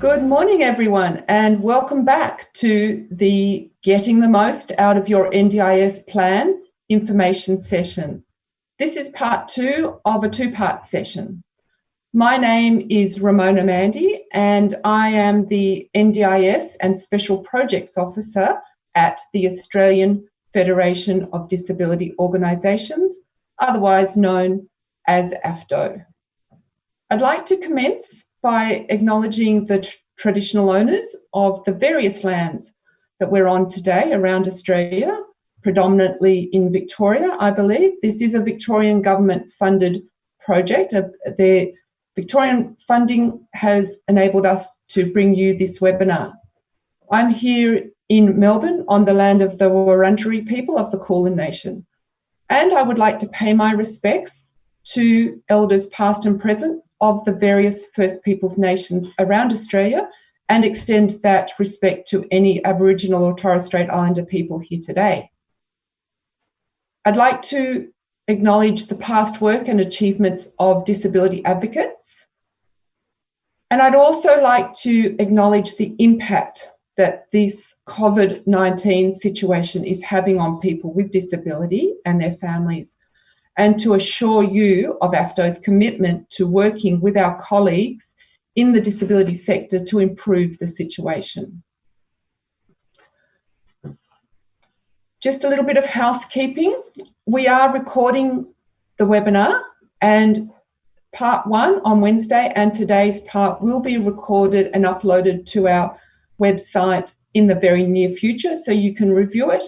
Good morning, everyone, and welcome back to the Getting the Most Out of Your NDIS Plan information session. This is part 2 of a 2-part session. My name is Ramona Mandy, and I am the NDIS and Special Projects Officer at the Australian Federation of Disability Organisations, otherwise known as AFDO. I'd like to commence by acknowledging the traditional owners of the various lands that we're on today around Australia, predominantly in Victoria, I believe. This is a Victorian government funded project. The Victorian funding has enabled us to bring you this webinar. I'm here in Melbourne on the land of the Wurundjeri people of the Kulin Nation. And I would like to pay my respects to elders past and present of the various First Peoples nations around Australia and extend that respect to any Aboriginal or Torres Strait Islander people here today. I'd like to acknowledge the past work and achievements of disability advocates. And I'd also like to acknowledge the impact that this COVID-19 situation is having on people with disability and their families, and to assure you of AFDO's commitment to working with our colleagues in the disability sector to improve the situation. Just a little bit of housekeeping. We are recording the webinar, and part 1 on Wednesday and today's part will be recorded and uploaded to our website in the very near future, so you can review it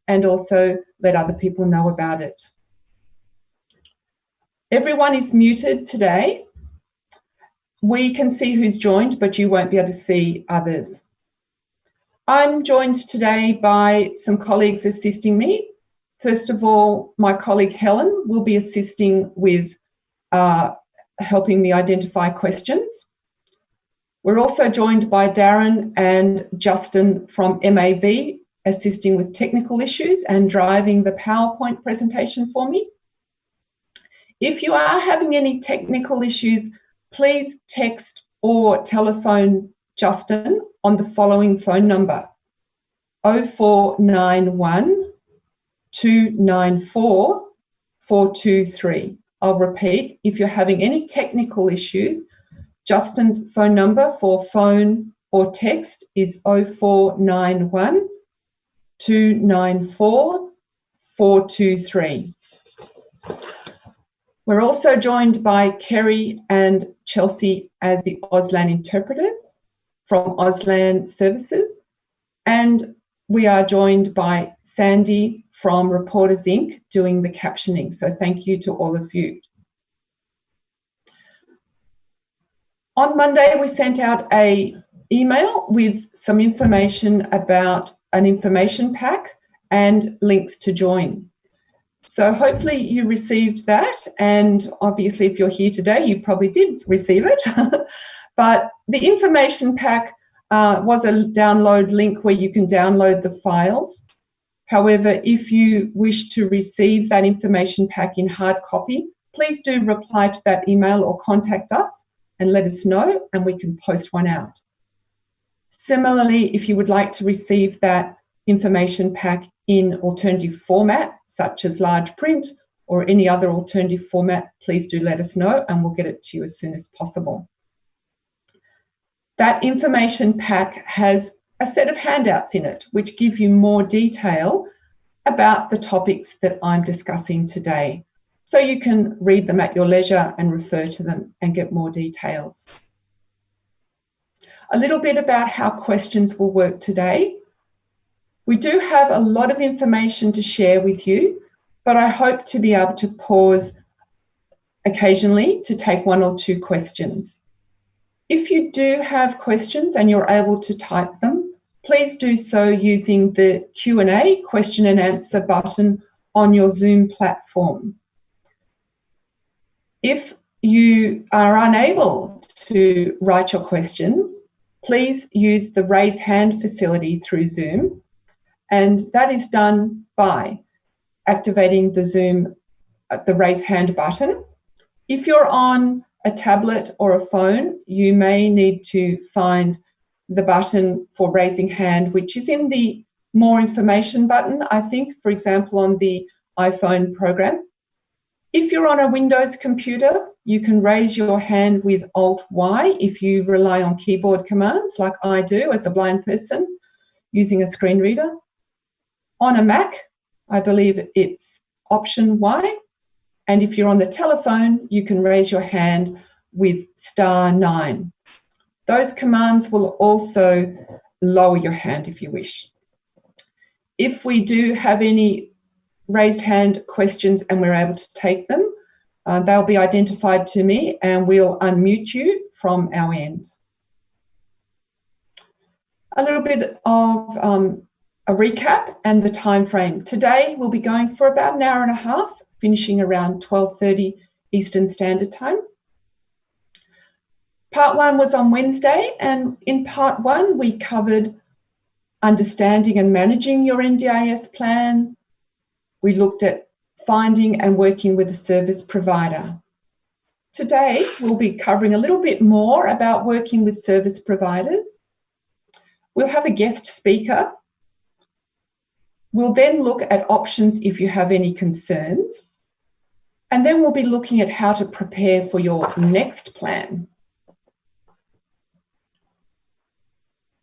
and also let other people know about it. Everyone is muted today. We can see who's joined, but you won't be able to see others. I'm joined today by some colleagues assisting me. First of all, my colleague Helen will be assisting with helping me identify questions. We're also joined by Darren and Justin from MAV, assisting with technical issues and driving the PowerPoint presentation for me. If you are having any technical issues, please text or telephone Justin on the following phone number: 0491 294 423. I'll repeat, if you're having any technical issues, Justin's phone number for phone or text is 0491 294 423. We're also joined by Kerry and Chelsea as the Auslan interpreters from Auslan Services, and we are joined by Sandy from Reporters Inc. doing the captioning, so thank you to all of you. On Monday, we sent out an email with some information about an information pack and links to join. So hopefully you received that, and obviously if you're here today, you probably did receive it. But the information pack was a download link where you can download the files. However, if you wish to receive that information pack in hard copy, please do reply to that email or contact us and let us know, and we can post one out. Similarly, if you would like to receive that information pack in alternative format, such as large print or any other alternative format, please do let us know and we'll get it to you as soon as possible. That information pack has a set of handouts in it which give you more detail about the topics that I'm discussing today. So you can read them at your leisure and refer to them and get more details. A little bit about how questions will work today. We do have a lot of information to share with you, but I hope to be able to pause occasionally to take 1 or 2 questions. If you do have questions and you're able to type them, please do so using the Q&A, question and answer button on your Zoom platform. If you are unable to write your question, please use the raise hand facility through Zoom. And that is done by activating the Zoom, the raise hand button. If you're on a tablet or a phone, you may need to find the button for raising hand, which is in the More Information button, I think, for example, on the iPhone program. If you're on a Windows computer, you can raise your hand with Alt-Y if you rely on keyboard commands, like I do as a blind person using a screen reader. On a Mac, I believe it's Option Y. And if you're on the telephone, you can raise your hand with *9. Those commands will also lower your hand if you wish. If we do have any raised hand questions and we're able to take them, they'll be identified to me and we'll unmute you from our end. A little bit of a recap and the time frame. Today we'll be going for about an hour and a half, finishing around 12:30 Eastern Standard Time. Part 1 was on Wednesday, and in Part 1 we covered understanding and managing your NDIS plan. We looked at finding and working with a service provider. Today we'll be covering a little bit more about working with service providers. We'll have a guest speaker. We'll then look at options if you have any concerns. And then we'll be looking at how to prepare for your next plan.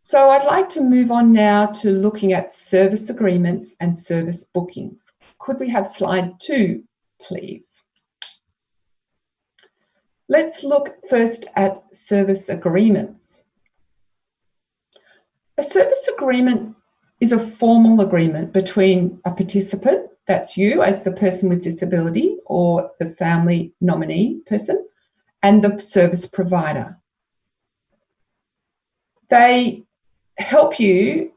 So I'd like to move on now to looking at service agreements and service bookings. Could we have slide 2, please? Let's look first at service agreements. A service agreement is a formal agreement between a participant, that's you as the person with disability or the family nominee person, and the service provider. They help you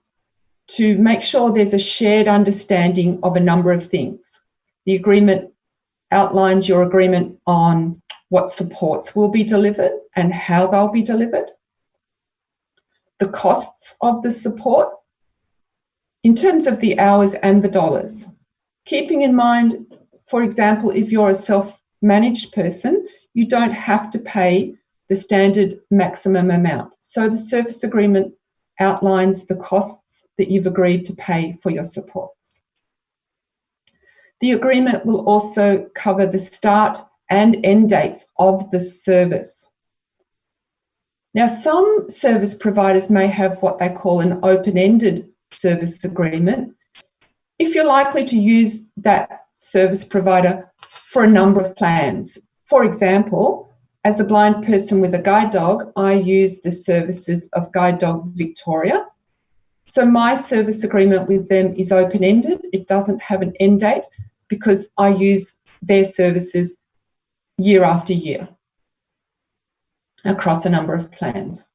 to make sure there's a shared understanding of a number of things. The agreement outlines your agreement on what supports will be delivered and how they'll be delivered, the costs of the support in terms of the hours and the dollars. Keeping in mind, for example, if you're a self-managed person, you don't have to pay the standard maximum amount. So the service agreement outlines the costs that you've agreed to pay for your supports. The agreement will also cover the start and end dates of the service. Now, some service providers may have what they call an open-ended service agreement if you're likely to use that service provider for a number of plans. For example, as a blind person with a guide dog, I use the services of Guide Dogs Victoria. So my service agreement with them is open-ended. It doesn't have an end date because I use their services year after year across a number of plans.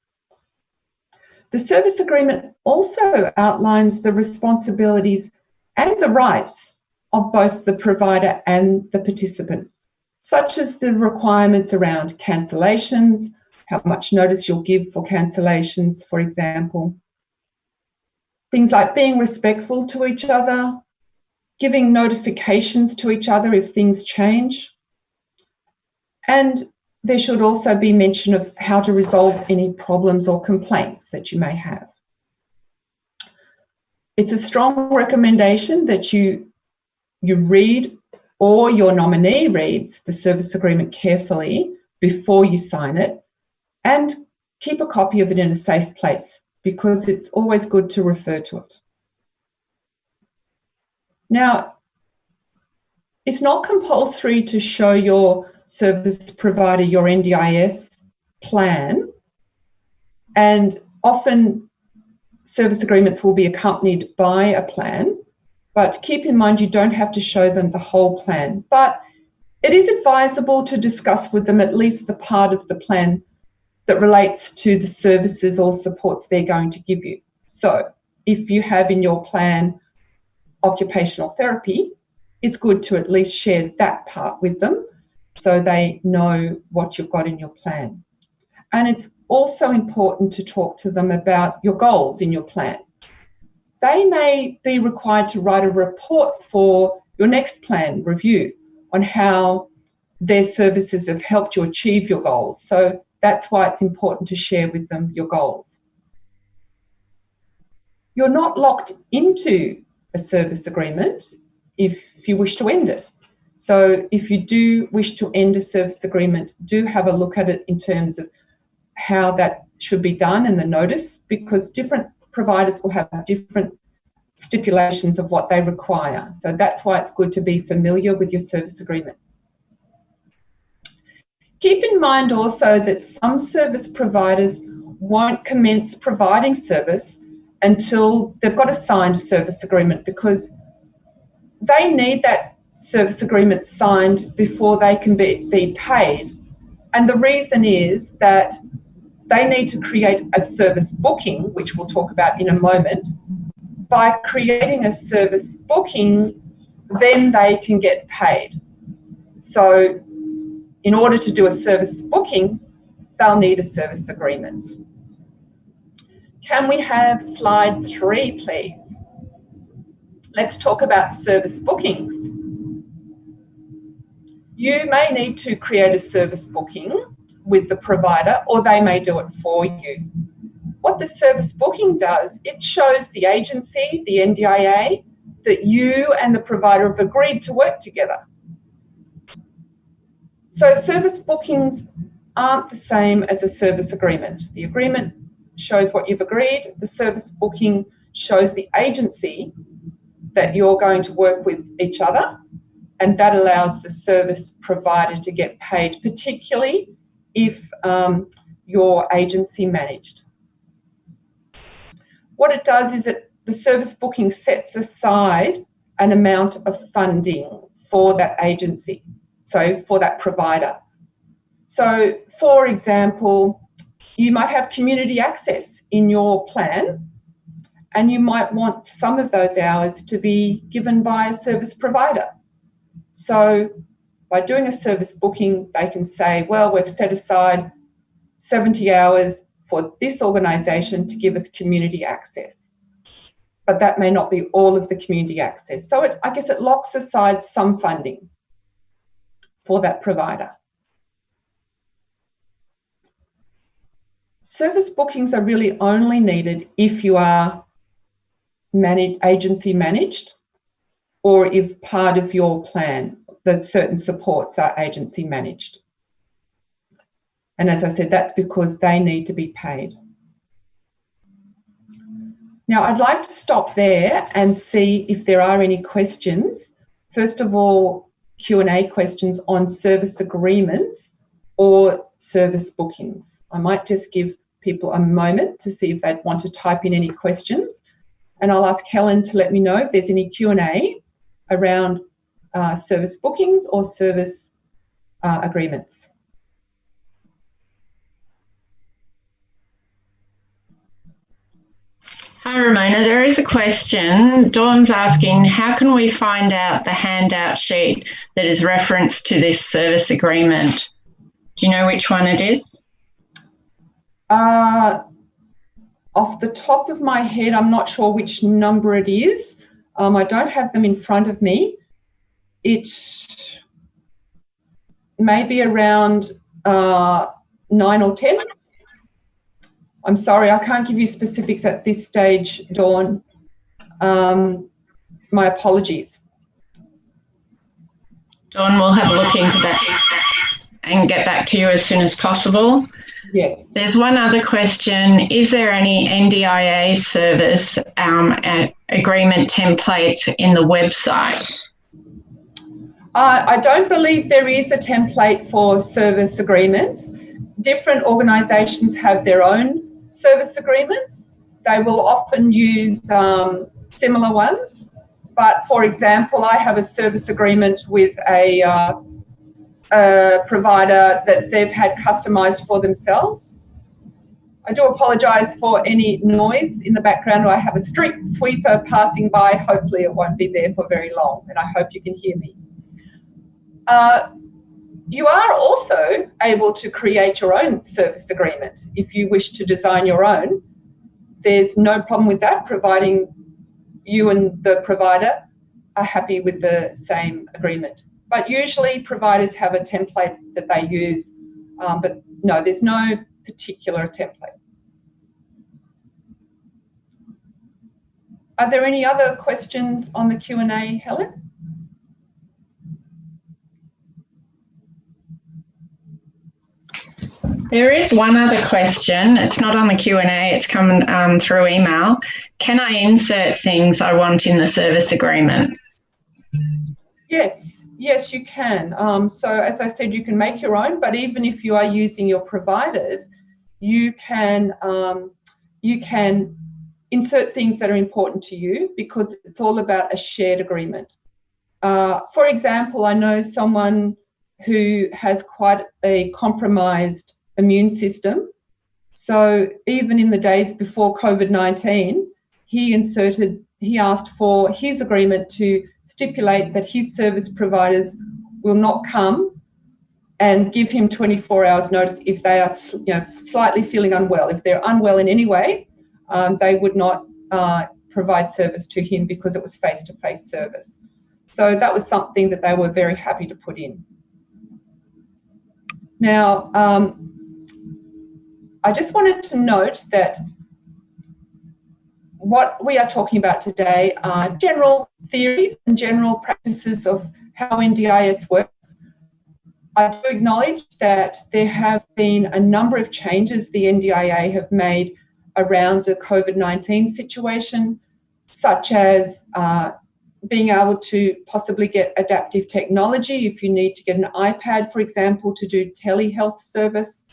The service agreement also outlines the responsibilities and the rights of both the provider and the participant, such as the requirements around cancellations, how much notice you'll give for cancellations, for example. Things like being respectful to each other, giving notifications to each other if things change. And there should also be mention of how to resolve any problems or complaints that you may have. It's a strong recommendation that you read or your nominee reads the service agreement carefully before you sign it, and keep a copy of it in a safe place because it's always good to refer to it. Now, it's not compulsory to show your service provider your NDIS plan, and often service agreements will be accompanied by a plan, but keep in mind you don't have to show them the whole plan. But it is advisable to discuss with them at least the part of the plan that relates to the services or supports they're going to give you. So if you have in your plan occupational therapy, it's good to at least share that part with them so they know what you've got in your plan. And it's also important to talk to them about your goals in your plan. They may be required to write a report for your next plan review on how their services have helped you achieve your goals. So that's why it's important to share with them your goals. You're not locked into a service agreement if you wish to end it. So if you do wish to end a service agreement, do have a look at it in terms of how that should be done and the notice, because different providers will have different stipulations of what they require. So that's why it's good to be familiar with your service agreement. Keep in mind also that some service providers won't commence providing service until they've got a signed service agreement, because they need that service agreement signed before they can be paid. And the reason is that they need to create a service booking, which we'll talk about in a moment. By creating a service booking, then they can get paid. So in order to do a service booking, they'll need a service agreement. Can we have slide 3, please? Let's talk about service bookings. You may need to create a service booking with the provider, or they may do it for you. What the service booking does, it shows the agency, the NDIA, that you and the provider have agreed to work together. So service bookings aren't the same as a service agreement. The agreement shows what you've agreed. The service booking shows the agency that you're going to work with each other, and that allows the service provider to get paid, particularly if you're agency managed. What it does is that the service booking sets aside an amount of funding for that agency, so for that provider. So, for example, you might have community access in your plan, and you might want some of those hours to be given by a service provider. So by doing a service booking, they can say, well, we've set aside 70 hours for this organisation to give us community access. But that may not be all of the community access. So I guess it locks aside some funding for that provider. Service bookings are really only needed if you are agency managed, or if part of your plan, the certain supports are agency managed. And as I said, that's because they need to be paid. Now, I'd like to stop there and see if there are any questions. First of all, Q&A questions on service agreements or service bookings. I might just give people a moment to see if they'd want to type in any questions. And I'll ask Helen to let me know if there's any Q&A around service bookings or service agreements. Hi, Ramona. There is a question. Dawn's asking, how can we find out the handout sheet that is referenced to this service agreement? Do you know which one it is? Off the top of my head, I'm not sure which number it is. I don't have them in front of me. It may be around 9 or 10. I'm sorry, I can't give you specifics at this stage, Dawn. My apologies. Dawn, we'll have a look into that and get back to you as soon as possible. Yes. There's one other question. Is there any NDIA service agreement templates in the website? I don't believe there is a template for service agreements. Different organisations have their own service agreements. They will often use similar ones. But for example, I have a service agreement with a provider that they've had customised for themselves. I do apologise for any noise in the background. I have a street sweeper passing by. Hopefully it won't be there for very long, and I hope you can hear me. You are also able to create your own service agreement if you wish to design your own. There's no problem with that, providing you and the provider are happy with the same agreement. But usually providers have a template that they use, but no, there's no particular template. Are there any other questions on the Q&A, Helen? There is one other question. It's not on the Q&A, it's come through email. Can I insert things I want in the service agreement? Yes, you can. So as I said, you can make your own, but even if you are using your providers, you can insert things that are important to you, because it's all about a shared agreement. For example, I know someone who has quite a compromised immune system. So even in the days before COVID-19, he asked for his agreement to stipulate that his service providers will not come and give him 24 hours notice if they are, slightly feeling unwell. If they're unwell in any way, they would not provide service to him, because it was face-to-face service. So that was something that they were very happy to put in. Now, I just wanted to note that what we are talking about today are general theories and general practices of how NDIS works. I do acknowledge that there have been a number of changes the NDIA have made around the COVID-19 situation, such as being able to possibly get adaptive technology if you need to get an iPad, for example, to do telehealth service,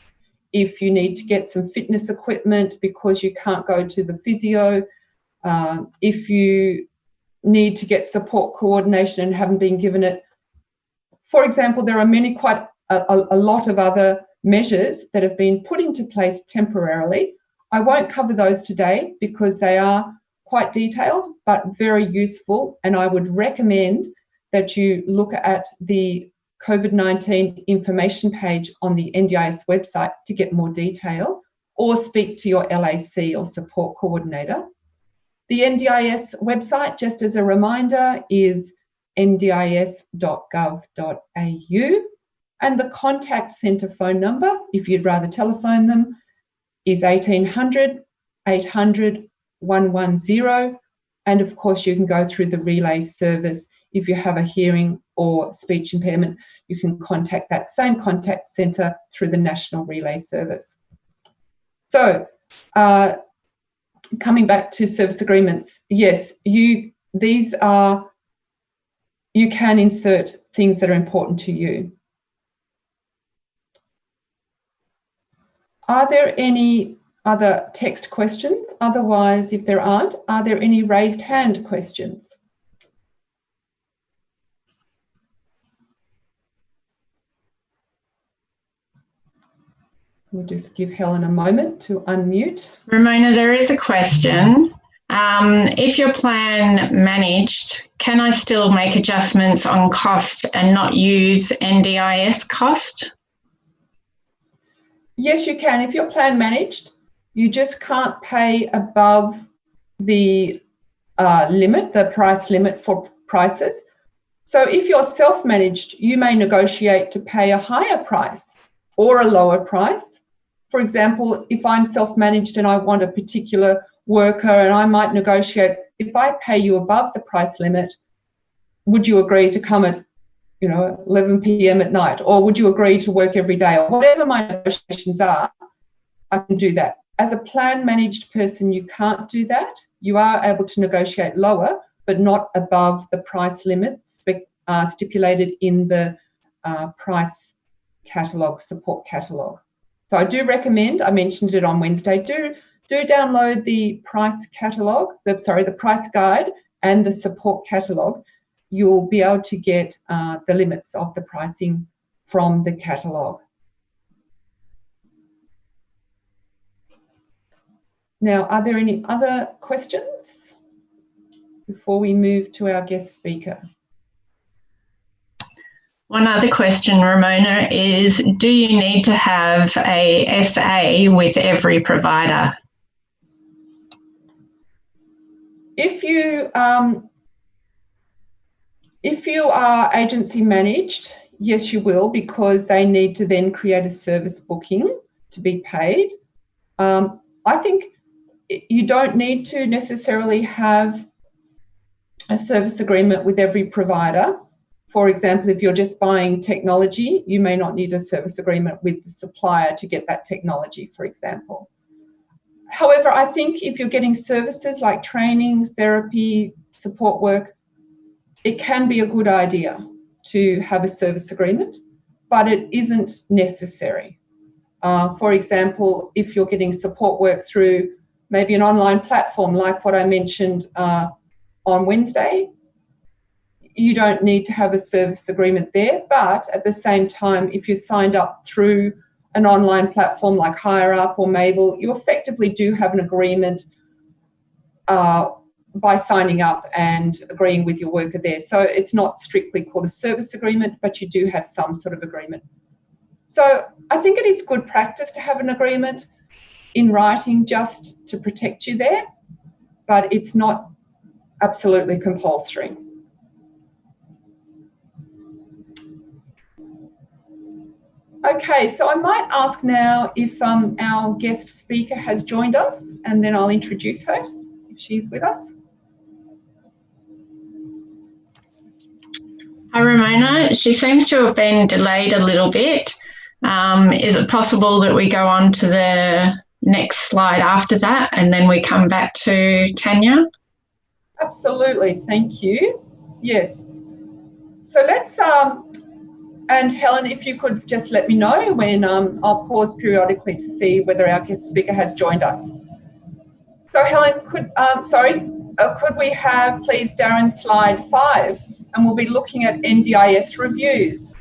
if you need to get some fitness equipment because you can't go to the physio, if you need to get support coordination and haven't been given it. For example, there are quite a lot of other measures that have been put into place temporarily. I won't cover those today because they are quite detailed but very useful, and I would recommend that you look at the COVID-19 information page on the NDIS website to get more detail, or speak to your LAC or support coordinator. The NDIS website, just as a reminder, is ndis.gov.au, and the contact centre phone number, if you'd rather telephone them, is 1800 800 110, and of course you can go through the relay service. If you have a hearing or speech impairment, you can contact that same contact centre through the National Relay Service. So, coming back to service agreements, yes, you can insert things that are important to you. Are there any other text questions? Otherwise, if there aren't, are there any raised hand questions? We'll just give Helen a moment to unmute. Ramona, there is a question. If your plan managed, can I still make adjustments on cost and not use NDIS cost? Yes, you can. If your plan managed, you just can't pay above the limit, the price limit for prices. So if you're self-managed, you may negotiate to pay a higher price or a lower price. For example, if I'm self-managed and I want a particular worker, and I might negotiate, if I pay you above the price limit, would you agree to come at 11 p.m. at night, or would you agree to work every day, or whatever my negotiations are, I can do that. As a plan managed person, you can't do that. You are able to negotiate lower, but not above the price limits stipulated in the price catalogue, support catalogue. So I do recommend, I mentioned it on Wednesday, do download the price catalogue, the price guide and the support catalogue. You'll be able to get the limits of the pricing from the catalogue. Now, are there any other questions before we move to our guest speaker? One other question, Ramona, is do you need to have a SA with every provider? If you are agency managed, yes, you will, because they need to then create a service booking to be paid. I think you don't need to necessarily have a service agreement with every provider. For example, if you're just buying technology, you may not need a service agreement with the supplier to get that technology, for example. However, I think if you're getting services like training, therapy, support work, it can be a good idea to have a service agreement, but it isn't necessary. For example, if you're getting support work through maybe an online platform like what I mentioned on Wednesday, you don't need to have a service agreement there, but at the same time, if you're signed up through an online platform like HireUp or Mabel, you effectively do have an agreement by signing up and agreeing with your worker there. So it's not strictly called a service agreement, but you do have some sort of agreement. So I think it is good practice to have an agreement in writing just to protect you there, but it's not absolutely compulsory. Okay, so I might ask now if our guest speaker has joined us, and then I'll introduce her if she's with us. Hi, Ramona. She seems to have been delayed a little bit. Is it possible that we go on to the next slide after that and then we come back to Tanya? Absolutely, thank you. Yes. So let's, and Helen, if you could just let me know when I'll pause periodically to see whether our guest speaker has joined us. So Helen, could we have, please, Darren, slide 5, and we'll be looking at NDIS reviews.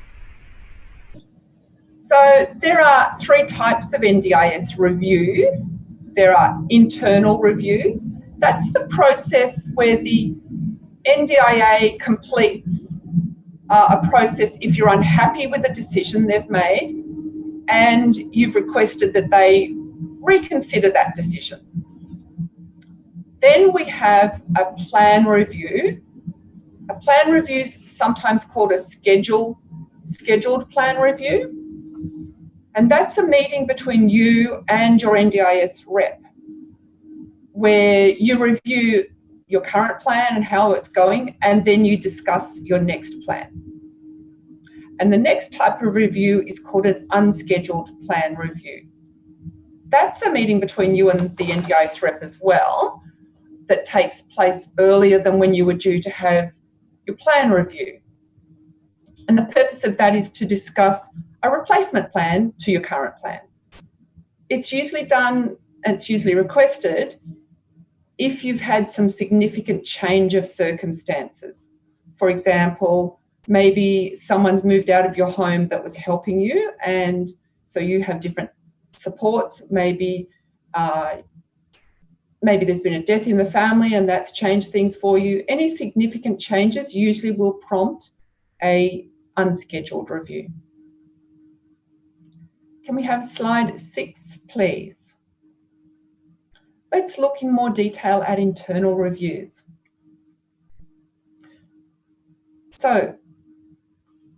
So there are 3 types of NDIS reviews. There are internal reviews. That's the process where the NDIA completes a process if you're unhappy with a decision they've made and you've requested that they reconsider that decision. Then we have a plan review. A plan review is sometimes called a scheduled plan review. And that's a meeting between you and your NDIS rep, where you review your current plan and how it's going, and then you discuss your next plan. And the next type of review is called an unscheduled plan review. That's a meeting between you and the NDIS rep as well, that takes place earlier than when you were due to have your plan review. And the purpose of that is to discuss a replacement plan to your current plan. It's usually done, and it's usually requested, if you've had some significant change of circumstances. For example, maybe someone's moved out of your home that was helping you, and so you have different supports. Maybe there's been a death in the family and that's changed things for you. Any significant changes usually will prompt a unscheduled review. Can we have slide 6, please? Let's look in more detail at internal reviews. So,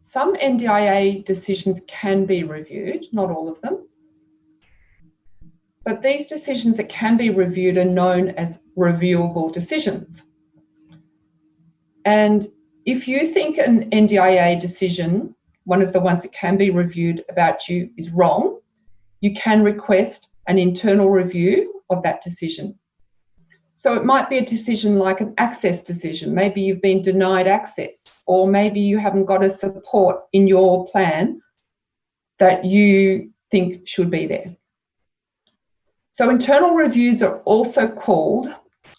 some NDIA decisions can be reviewed, not all of them. But these decisions that can be reviewed are known as reviewable decisions. And if you think an NDIA decision, one of the ones that can be reviewed about you, is wrong, you can request an internal review of that decision. So it might be a decision like an access decision. Maybe you've been denied access, or maybe you haven't got a support in your plan that you think should be there. So internal reviews are also called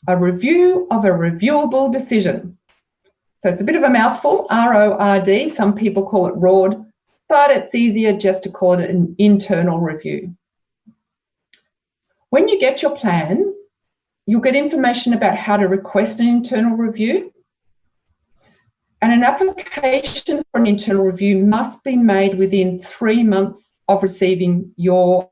a review of a reviewable decision. So it's a bit of a mouthful, RORD. Some people call it RORD, but it's easier just to call it an internal review. When you get your plan, you'll get information about how to request an internal review. And an application for an internal review must be made within 3 months of receiving your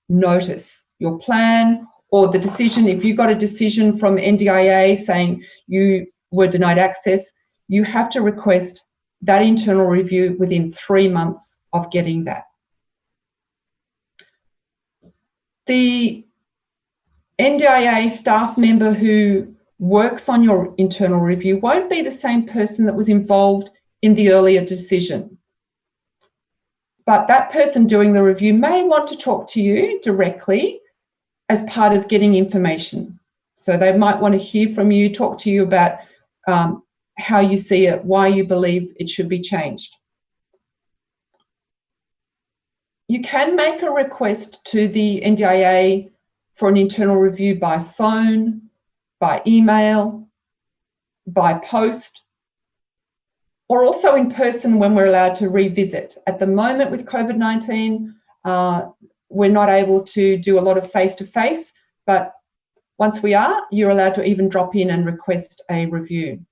notice, your plan, or the decision. If you got a decision from NDIA saying you were denied access, you have to request that internal review within 3 months of getting that. The NDIA staff member who works on your internal review won't be the same person that was involved in the earlier decision. But that person doing the review may want to talk to you directly as part of getting information. So they might want to hear from you, talk to you about how you see it, why you believe it should be changed. You can make a request to the NDIA for an internal review by phone, by email, by post, or also in person when we're allowed to revisit. At the moment with COVID-19, we're not able to do a lot of face-to-face, but once we are, you're allowed to even drop in and request a review.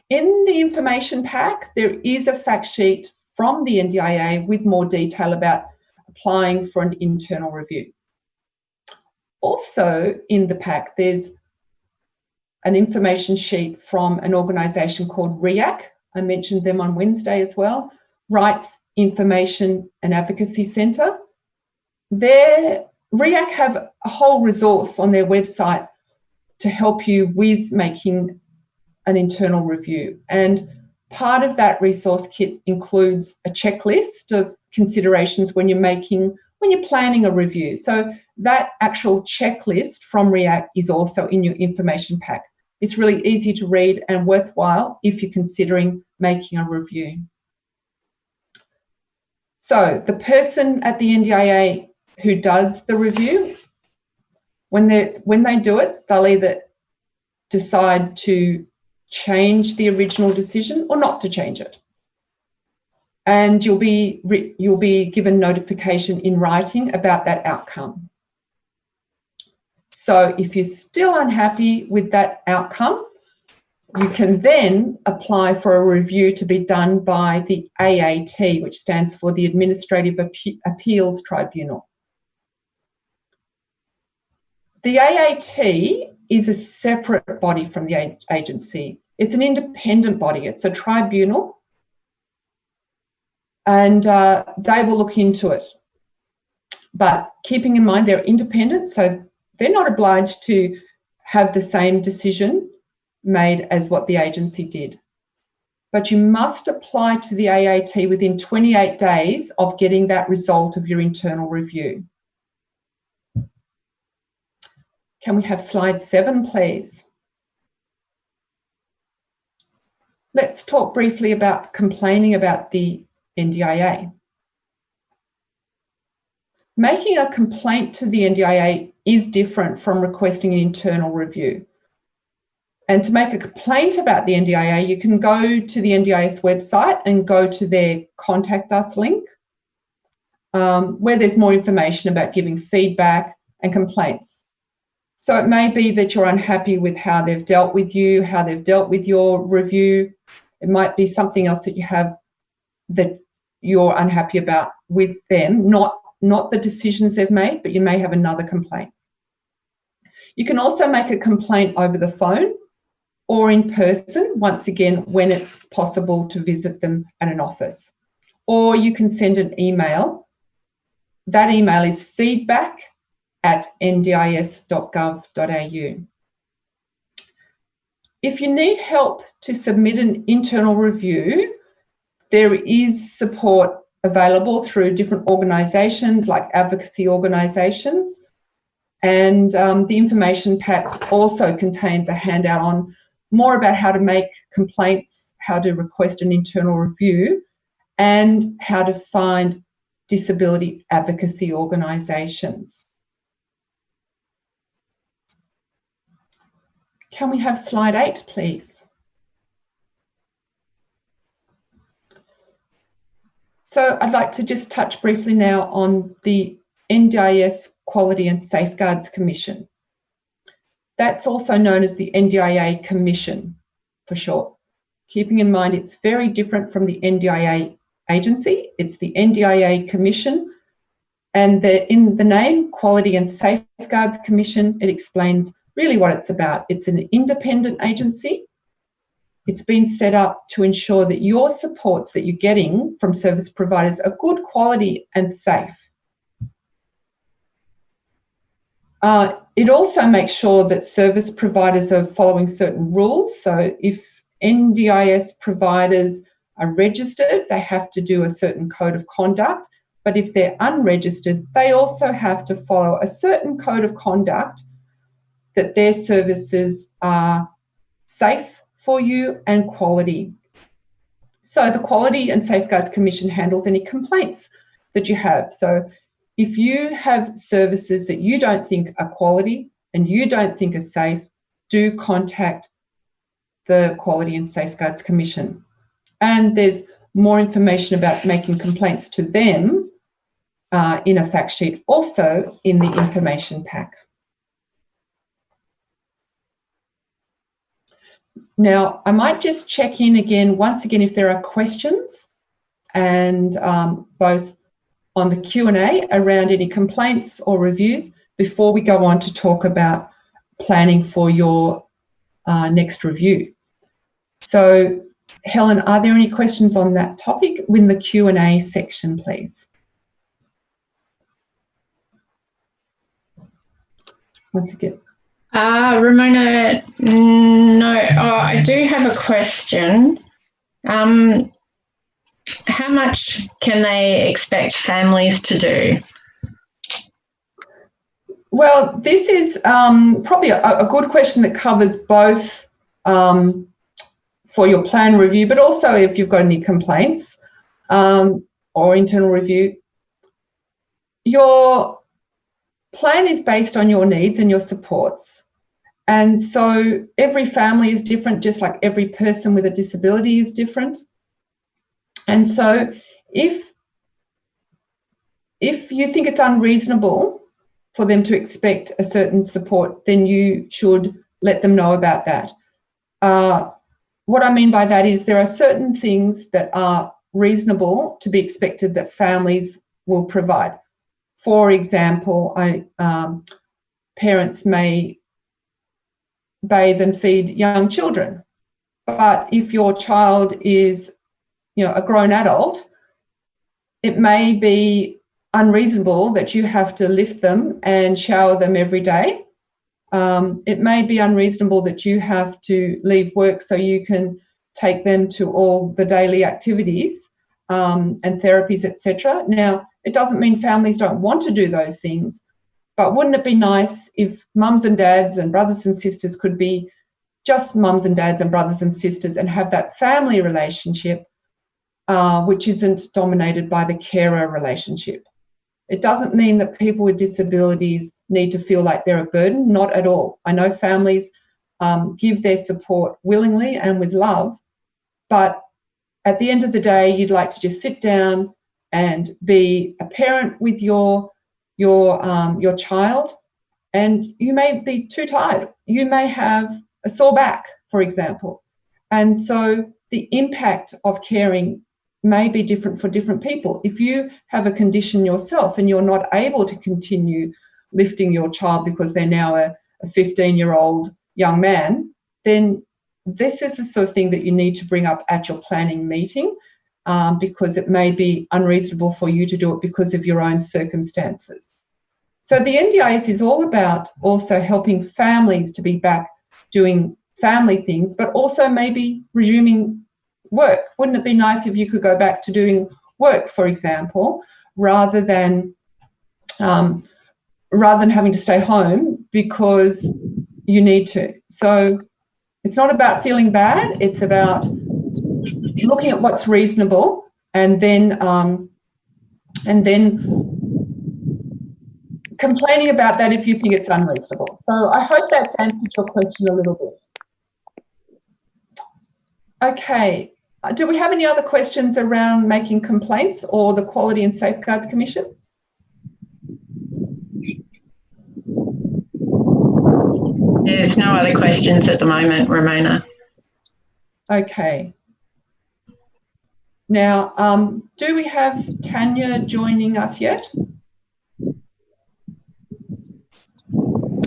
In the information pack, there is a fact sheet from the NDIA with more detail about applying for an internal review. Also in the pack, there's an information sheet from an organisation called REAC. I mentioned them on Wednesday as well, Rights, Information and Advocacy Centre. REAC have a whole resource on their website to help you with making an internal review. And part of that resource kit includes a checklist of considerations when you're planning a review. So that actual checklist from REAC is also in your information pack. It's really easy to read and worthwhile if you're considering making a review. So the person at the NDIA who does the review, when they do it, they'll either decide to change the original decision or not to change it. And you'll be given notification in writing about that outcome. So if you're still unhappy with that outcome, you can then apply for a review to be done by the AAT, which stands for the Administrative Appeals Tribunal. The AAT is a separate body from the agency. It's an independent body. It's a tribunal, and they will look into it. But keeping in mind they're independent, so they're not obliged to have the same decision made as what the agency did. But you must apply to the AAT within 28 days of getting that result of your internal review. Can we have slide 7, please? Let's talk briefly about complaining about the NDIA. Making a complaint to the NDIA is different from requesting an internal review. And to make a complaint about the NDIA, you can go to the NDIS website and go to their Contact Us link, where there's more information about giving feedback and complaints. So it may be that you're unhappy with how they've dealt with you, how they've dealt with your review. It might be something else that you have that you're unhappy about with them, not the decisions they've made, but you may have another complaint. You can also make a complaint over the phone or in person, once again, when it's possible to visit them at an office. Or you can send an email. That email is feedback@ndis.gov.au. If you need help to submit an internal review, there is support available through different organisations like advocacy organisations. And the information pack also contains a handout on more about how to make complaints, how to request an internal review, and how to find disability advocacy organisations. Can we have slide 8, please? So I'd like to just touch briefly now on the NDIS Quality and Safeguards Commission. That's also known as the NDIA Commission for short. Keeping in mind it's very different from the NDIA agency. It's the NDIA Commission, and in the name Quality and Safeguards Commission, it explains really what it's about. It's an independent agency it's been set up to ensure that your supports that you're getting from service providers are good quality and safe. It also makes sure that service providers are following certain rules. So if NDIS providers are registered, they have to do a certain code of conduct. But if they're unregistered, they also have to follow a certain code of conduct that their services are safe for you and quality. So the Quality and Safeguards Commission handles any complaints that you have. So if you have services that you don't think are quality and you don't think are safe, do contact the Quality and Safeguards Commission. And there's more information about making complaints to them in a fact sheet, also in the information pack. Now, I might just check in again, once again, if there are questions, and both on the Q&A around any complaints or reviews before we go on to talk about planning for your next review. So, Helen, are there any questions on that topic in the Q&A section, please? Once again. Ramona, no. I do have a question. How much can they expect families to do? Well, this is probably a good question that covers both for your plan review, but also if you've got any complaints or internal review. Your plan is based on your needs and your supports. And so every family is different, just like every person with a disability is different. And so if you think it's unreasonable for them to expect a certain support, then you should let them know about that. What I mean by that is there are certain things that are reasonable to be expected that families will provide. For example, parents may bathe and feed young children, but if your child is a grown adult, it may be unreasonable that you have to lift them and shower them every day. It may be unreasonable that you have to leave work so you can take them to all the daily activities and therapies, etc. Now, it doesn't mean families don't want to do those things, but wouldn't it be nice if mums and dads and brothers and sisters could be just mums and dads and brothers and sisters and have that family relationship which isn't dominated by the carer relationship? It doesn't mean that people with disabilities need to feel like they're a burden, not at all. I know families give their support willingly and with love, but at the end of the day, you'd like to just sit down and be a parent with your child, and you may be too tired. You may have a sore back, for example. And so the impact of caring may be different for different people. If you have a condition yourself and you're not able to continue lifting your child because they're now a 15-year-old young man, then this is the sort of thing that you need to bring up at your planning meeting because it may be unreasonable for you to do it because of your own circumstances. So the NDIS is all about also helping families to be back doing family things, but also maybe resuming work. Wouldn't it be nice if you could go back to doing work, for example, rather than having to stay home because you need to? So it's not about feeling bad. It's about looking at what's reasonable and then complaining about that if you think it's unreasonable. So I hope that's answered your question a little bit. Okay. Do we have any other questions around making complaints or the Quality and Safeguards Commission? There's no other questions at the moment, Ramona. Okay. Now, do we have Tanya joining us yet?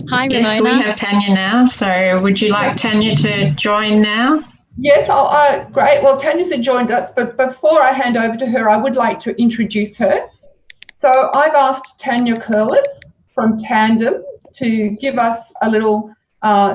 Hi, Ramona. Yes, we have Tanya now. So would you like Tanya to join now? Yes, great. Well, Tanya's joined us, but before I hand over to her, I would like to introduce her. So I've asked Tanya Curlett from Tandem to give us a little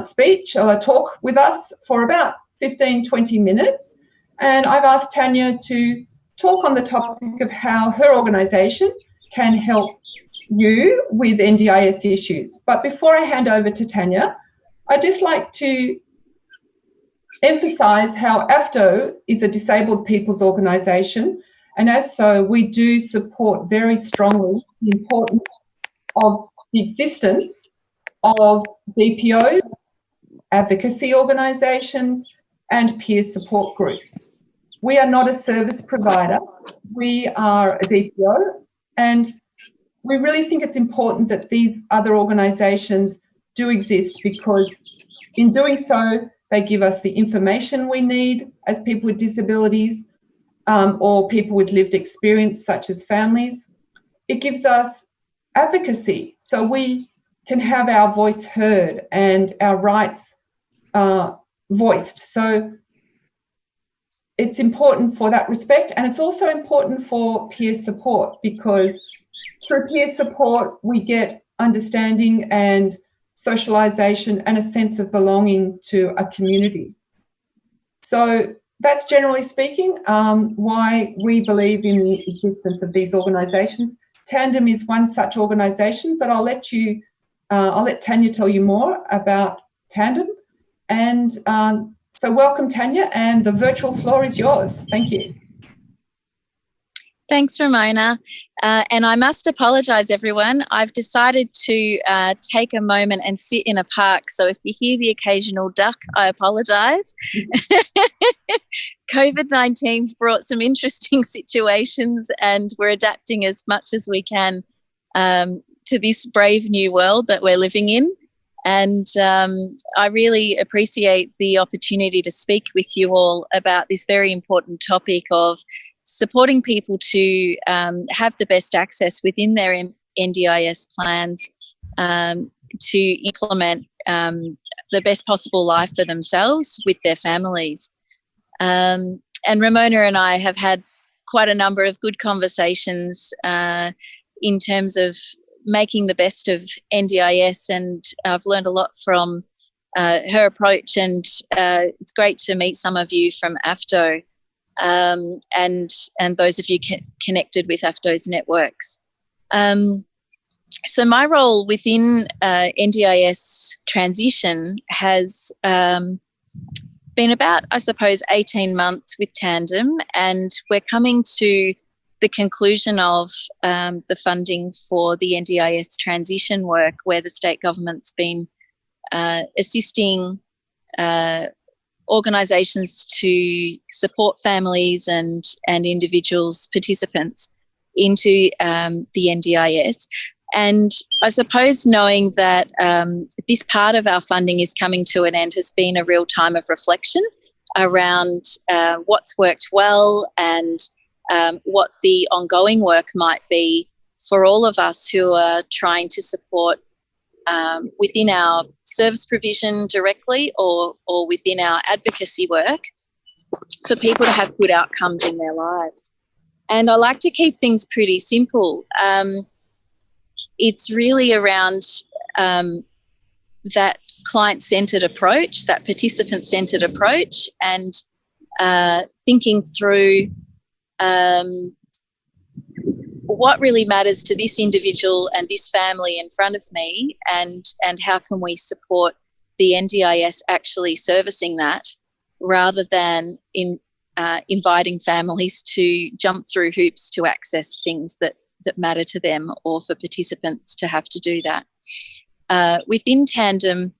speech or a talk with us for about 15-20 minutes. And I've asked Tanya to talk on the topic of how her organisation can help you with NDIS issues. But before I hand over to Tanya, I'd just like to emphasise how AFTO is a disabled people's organisation, and as so we do support very strongly the importance of the existence of DPOs, advocacy organisations and peer support groups. We are not a service provider, we are a DPO, and we really think it's important that these other organisations do exist, because in doing so they give us the information we need as people with disabilities or people with lived experience such as families. It gives us advocacy so we can have our voice heard and our rights voiced. So it's important for that respect, and it's also important for peer support, because through peer support we get understanding and socialisation and a sense of belonging to a community. So that's generally speaking why we believe in the existence of these organisations. Tandem is one such organisation, but I'll let Tanya tell you more about Tandem. And so welcome, Tanya, and the virtual floor is yours. Thank you. Thanks, Ramona. And I must apologise, everyone. I've decided to take a moment and sit in a park. So if you hear the occasional duck, I apologise. COVID-19's brought some interesting situations, and we're adapting as much as we can to this brave new world that we're living in. And I really appreciate the opportunity to speak with you all about this very important topic of supporting people to have the best access within their NDIS plans to implement the best possible life for themselves with their families. And Ramona and I have had quite a number of good conversations in terms of making the best of NDIS, and I've learned a lot from her approach, and it's great to meet some of you from AFTO. And those of you connected with AFTO's networks. So my role within NDIS transition has been about, I suppose, 18 months with Tandem, and we're coming to the conclusion of the funding for the NDIS transition work, where the state government's been assisting organisations to support families and individuals, participants into the NDIS. And I suppose knowing that this part of our funding is coming to an end has been a real time of reflection around what's worked well and what the ongoing work might be for all of us who are trying to support within our service provision directly or within our advocacy work for people to have good outcomes in their lives. And I like to keep things pretty simple. It's really around that client-centred approach, that participant-centred approach, and thinking through what really matters to this individual and this family in front of me, and how can we support the NDIS actually servicing that, rather than inviting families to jump through hoops to access things that matter to them, or for participants to have to do that. Within Tandem,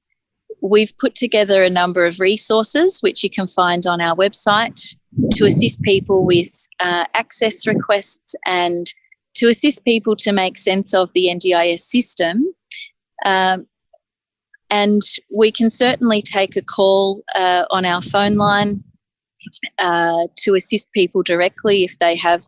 we've put together a number of resources which you can find on our website to assist people with access requests and to assist people to make sense of the NDIS system. And we can certainly take a call on our phone line to assist people directly if they have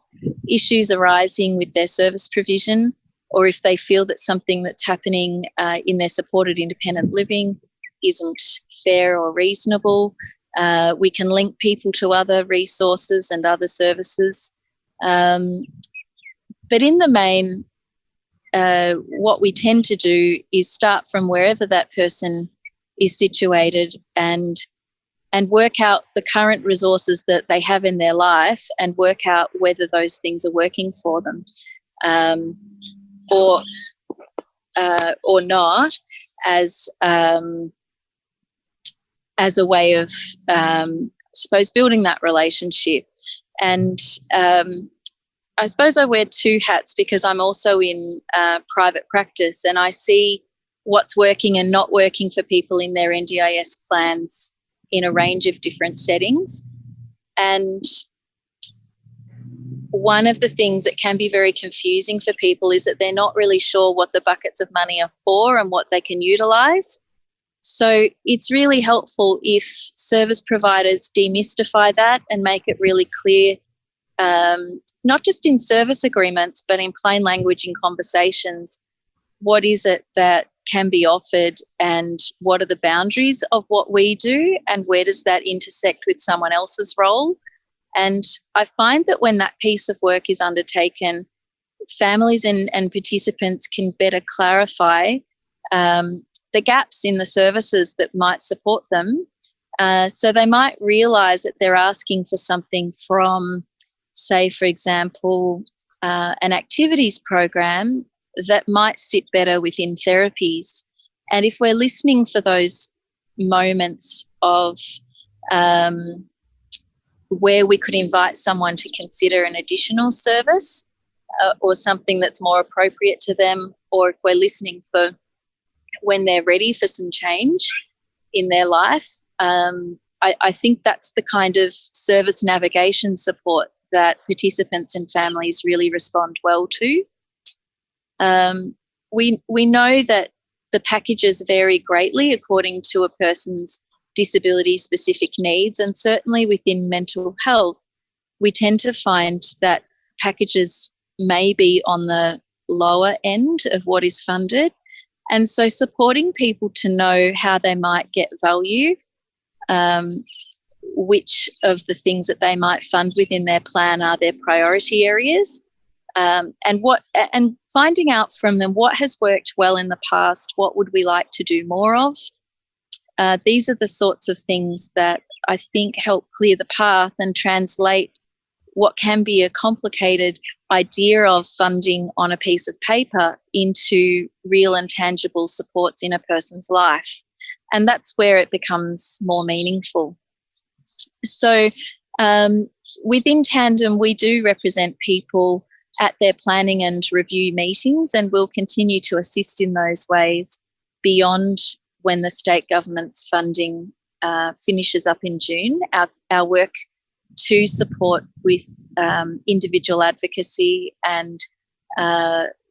issues arising with their service provision, or if they feel that something that's happening in their supported independent living isn't fair or reasonable. We can link people to other resources and other services. But in the main, what we tend to do is start from wherever that person is situated and work out the current resources that they have in their life and work out whether those things are working for them or not, as a way of, I suppose, building that relationship. And I suppose I wear two hats because I'm also in private practice, and I see what's working and not working for people in their NDIS plans in a range of different settings. And one of the things that can be very confusing for people is that they're not really sure what the buckets of money are for and what they can utilise. So it's really helpful if service providers demystify that and make it really clear, not just in service agreements, but in plain language in conversations. What is it that can be offered and what are the boundaries of what we do and where does that intersect with someone else's role? And I find that when that piece of work is undertaken, families and participants can better clarify the gaps in the services that might support them. So they might realise that they're asking for something from, say, for example, an activities program that might sit better within therapies. And if we're listening for those moments of where we could invite someone to consider an additional service or something that's more appropriate to them, or if we're listening for when they're ready for some change in their life, I think that's the kind of service navigation support that participants and families really respond well to. We know that the packages vary greatly according to a person's disability-specific needs, and certainly within mental health, we tend to find that packages may be on the lower end of what is funded. And so supporting people to know how they might get value, which of the things that they might fund within their plan are their priority areas, and finding out from them what has worked well in the past, what would we like to do more of. These are the sorts of things that I think help clear the path and translate what can be a complicated idea of funding on a piece of paper into real and tangible supports in a person's life. And that's where it becomes more meaningful. So within Tandem, we do represent people at their planning and review meetings, and we'll continue to assist in those ways beyond when the state government's funding finishes up in June. Our work to support with individual advocacy and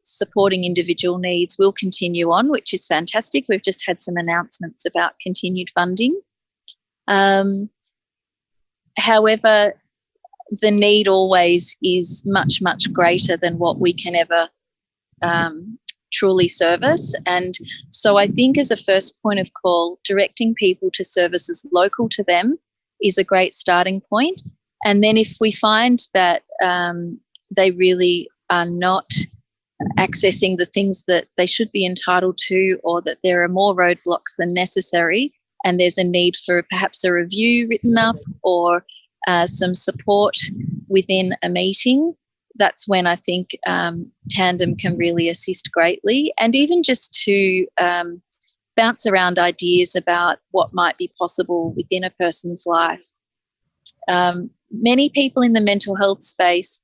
supporting individual needs will continue on, which is fantastic. We've just had some announcements about continued funding. However, the need always is much, much greater than what we can ever truly service. And so I think as a first point of call, directing people to services local to them is a great starting point. And then if we find that they really are not accessing the things that they should be entitled to, or that there are more roadblocks than necessary, and there's a need for perhaps a review written up or some support within a meeting, that's when I think Tandem can really assist greatly. And even just to bounce around ideas about what might be possible within a person's life. Many people in the mental health space,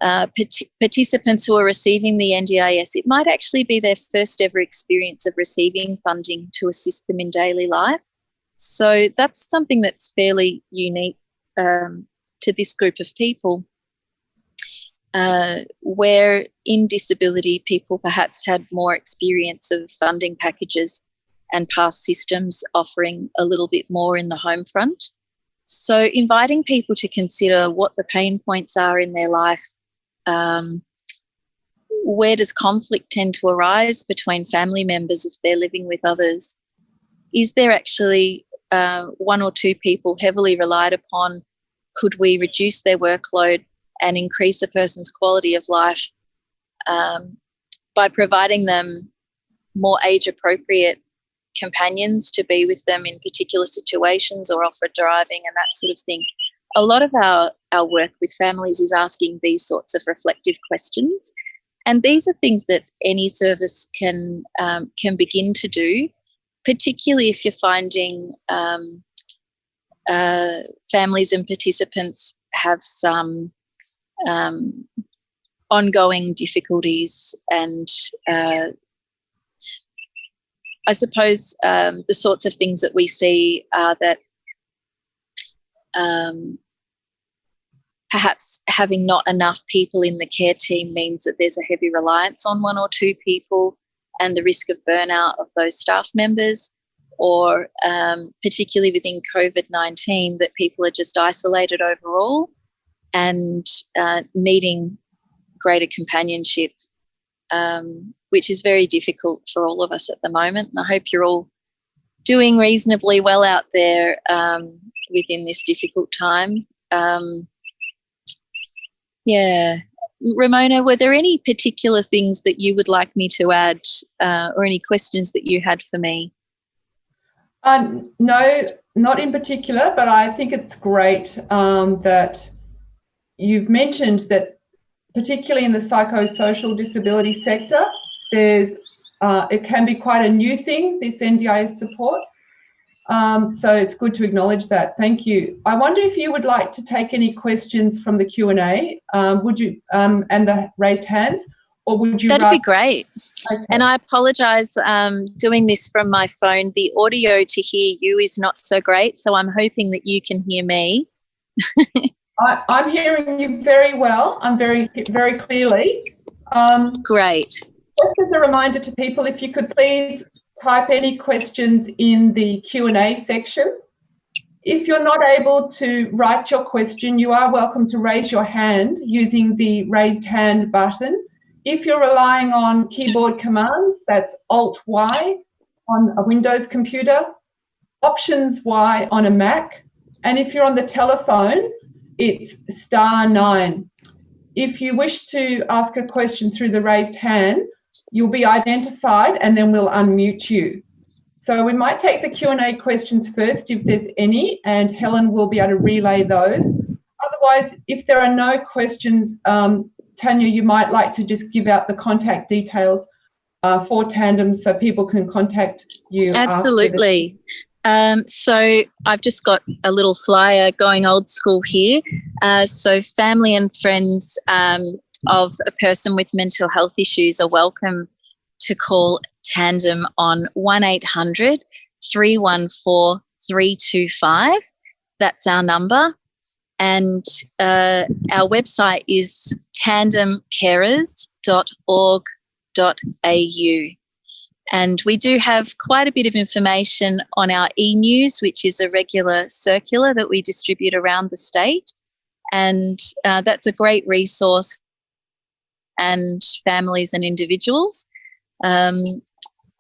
participants who are receiving the NDIS, it might actually be their first ever experience of receiving funding to assist them in daily life. So that's something that's fairly unique to this group of people, where in disability people perhaps had more experience of funding packages and past systems offering a little bit more in the home front. So inviting people to consider what the pain points are in their life, where does conflict tend to arise between family members if they're living with others? Is there actually one or two people heavily relied upon, could we reduce their workload and increase a person's quality of life by providing them more age-appropriate companions to be with them in particular situations, or offer driving and that sort of thing. A lot of our work with families is asking these sorts of reflective questions, and these are things that any service can begin to do, particularly if you're finding families and participants have some ongoing difficulties, and I suppose the sorts of things that we see are that perhaps having not enough people in the care team means that there's a heavy reliance on one or two people, and the risk of burnout of those staff members, or particularly within COVID-19, that people are just isolated overall and needing greater companionship, which is very difficult for all of us at the moment. And I hope you're all doing reasonably well out there within this difficult time. Yeah. Ramona, were there any particular things that you would like me to add, or any questions that you had for me? No, not in particular, but I think it's great that you've mentioned that, particularly in the psychosocial disability sector, there's it can be quite a new thing, this NDIS support. So it's good to acknowledge that. Thank you. I wonder if you would like to take any questions from the Q&A, would you, and the raised hands, or would you? That'd be great. Okay. And I apologise, doing this from my phone, the audio to hear you is not so great, so I'm hoping that you can hear me. I'm hearing you very well. I'm very clearly. Great. Just as a reminder to people, if you could please type any questions in the Q&A section. If you're not able to write your question, you are welcome to raise your hand using the raised hand button. If you're relying on keyboard commands, that's Alt-Y on a Windows computer, Options-Y on a Mac, and if you're on the telephone, it's *9. If you wish to ask a question through the raised hand, you'll be identified and then we'll unmute you. So we might take the Q&A questions first if there's any, and Helen will be able to relay those. Otherwise, if there are no questions, Tanya, you might like to just give out the contact details for Tandem so people can contact you. Absolutely. So I've just got a little flyer going old school here. So family and friends of a person with mental health issues are welcome to call Tandem on 1800 314 325. That's our number. And our website is tandemcarers.org.au. And we do have quite a bit of information on our e-news, which is a regular circular that we distribute around the state. And that's a great resource and families and individuals.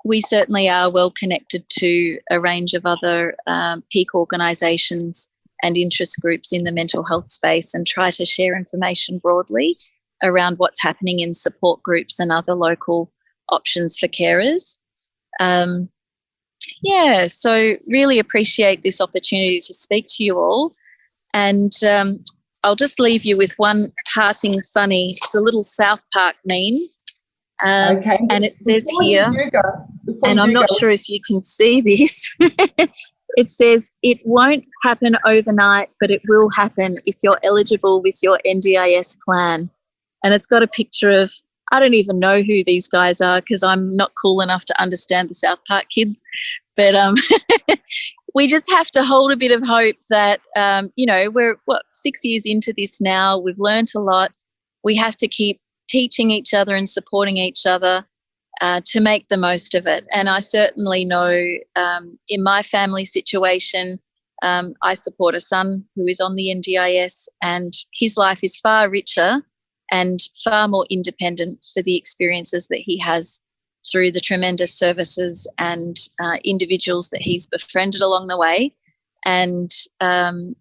We certainly are well connected to a range of other peak organisations and interest groups in the mental health space, and try to share information broadly around what's happening in support groups and other local options for carers. Yeah, so really appreciate this opportunity to speak to you all. And I'll just leave you with one parting funny. It's a little South Park meme. Okay. And it says here, and I'm not sure if you can see this, it says, "It won't happen overnight, but it will happen if you're eligible with your NDIS plan." And it's got a picture of, I don't even know who these guys are because I'm not cool enough to understand the South Park kids. But we just have to hold a bit of hope that, you know, we're 6 years into this now. We've learnt a lot. We have to keep teaching each other and supporting each other to make the most of it. And I certainly know in my family situation, I support a son who is on the NDIS, and his life is far richer and far more independent for the experiences that he has through the tremendous services and individuals that he's befriended along the way. And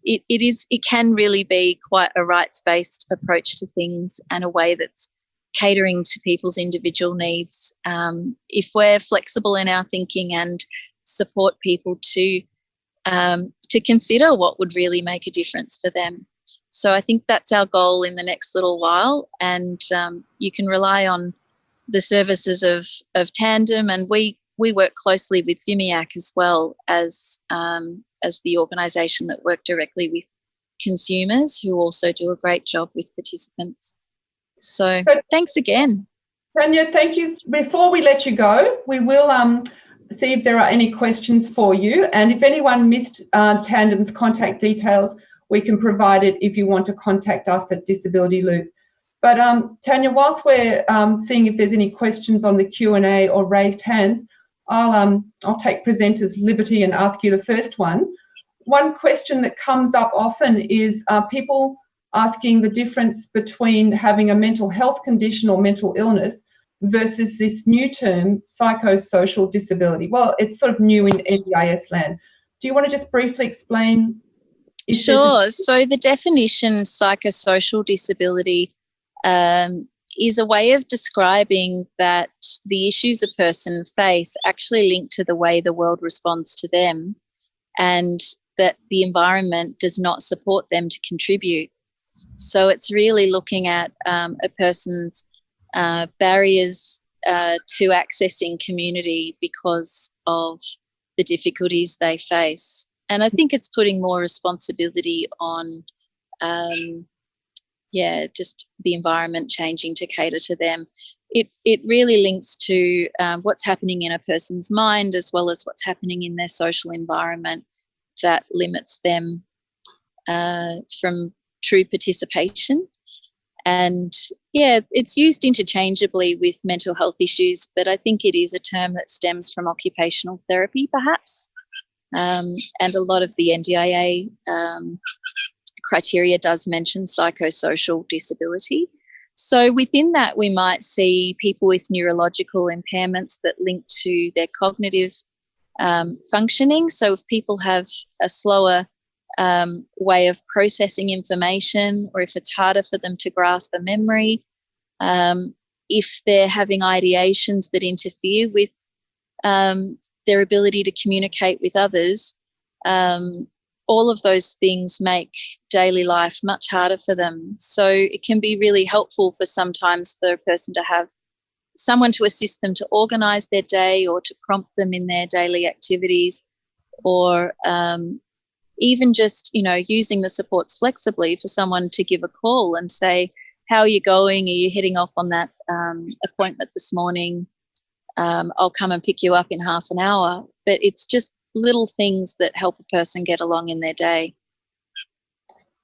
it can really be quite a rights-based approach to things, and a way that's catering to people's individual needs. If we're flexible in our thinking and support people to consider what would really make a difference for them. So I think that's our goal in the next little while, and you can rely on the services of Tandem, and we work closely with VIMIAC as well as the organisation that work directly with consumers, who also do a great job with participants. So thanks again. Tanya, thank you. Before we let you go, we will see if there are any questions for you, and if anyone missed Tandem's contact details, we can provide it if you want to contact us at Disability Loop. But Tanya, whilst we're seeing if there's any questions on the Q&A or raised hands, I'll take presenter's liberty and ask you the first one. One question that comes up often is people asking the difference between having a mental health condition or mental illness versus this new term, psychosocial disability. Well, it's sort of new in NDIS land. Do you want to just briefly explain? Sure. So the definition psychosocial disability is a way of describing that the issues a person face actually link to the way the world responds to them, and that the environment does not support them to contribute. So it's really looking at a person's barriers to accessing community because of the difficulties they face. And I think it's putting more responsibility on just the environment changing to cater to them. It really links to what's happening in a person's mind, as well as what's happening in their social environment that limits them from true participation. And it's used interchangeably with mental health issues, but I think it is a term that stems from occupational therapy, perhaps. And a lot of the NDIA criteria does mention psychosocial disability. So within that, we might see people with neurological impairments that link to their cognitive functioning. So if people have a slower way of processing information, or if it's harder for them to grasp a memory, if they're having ideations that interfere with their ability to communicate with others, all of those things make daily life much harder for them. So it can be really helpful sometimes for a person to have someone to assist them to organise their day, or to prompt them in their daily activities, or even just, using the supports flexibly for someone to give a call and say, how are you going? Are you heading off on that appointment this morning? I'll come and pick you up in half an hour. But it's just little things that help a person get along in their day.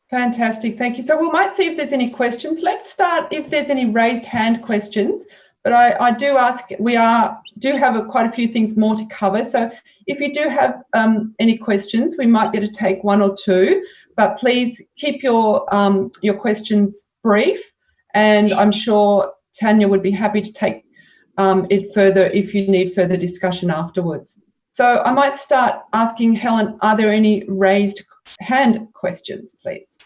Fantastic, thank you. So we might see if there's any questions. Let's start if there's any raised hand questions. But I do ask, we do have quite a few things more to cover. So if you do have any questions, we might be able to take one or two. But please keep your questions brief, and I'm sure Tanya would be happy to take it further if you need further discussion afterwards. So I might start asking Helen, are there any raised hand questions, please?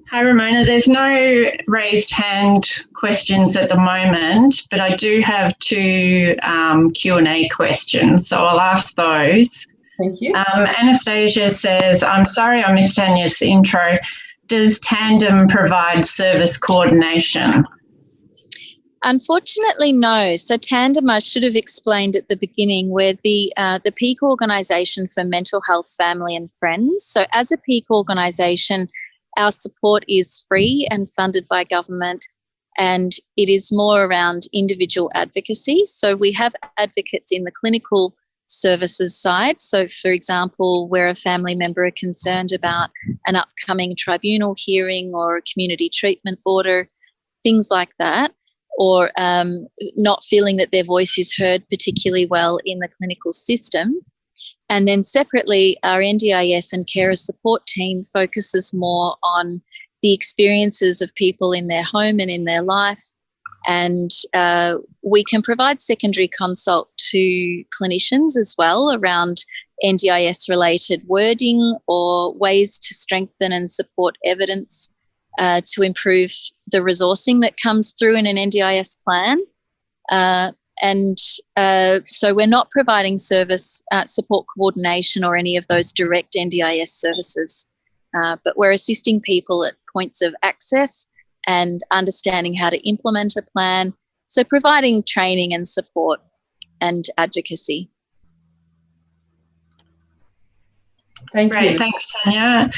Hi, Ramona. There's no raised hand questions at the moment, but I do have two Q&A questions, so I'll ask those. Thank you. Anastasia says, I'm sorry I missed Tanya's intro. Does Tandem provide service coordination? Unfortunately, no. So Tandem, I should have explained at the beginning, we're the peak organisation for mental health, family and friends. So as a peak organisation, our support is free and funded by government, and it is more around individual advocacy. So we have advocates in the clinical services side. So, for example, where a family member are concerned about an upcoming tribunal hearing or a community treatment order, things like that, or not feeling that their voice is heard particularly well in the clinical system. And then separately, our NDIS and carer support team focuses more on the experiences of people in their home and in their life, And we can provide secondary consult to clinicians as well around NDIS-related wording or ways to strengthen and support evidence to improve the resourcing that comes through in an NDIS plan. So we're not providing service support coordination or any of those direct NDIS services, but we're assisting people at points of access and understanding how to implement a plan, so providing training and support and advocacy. Thank Great, you. thanks, Tanya.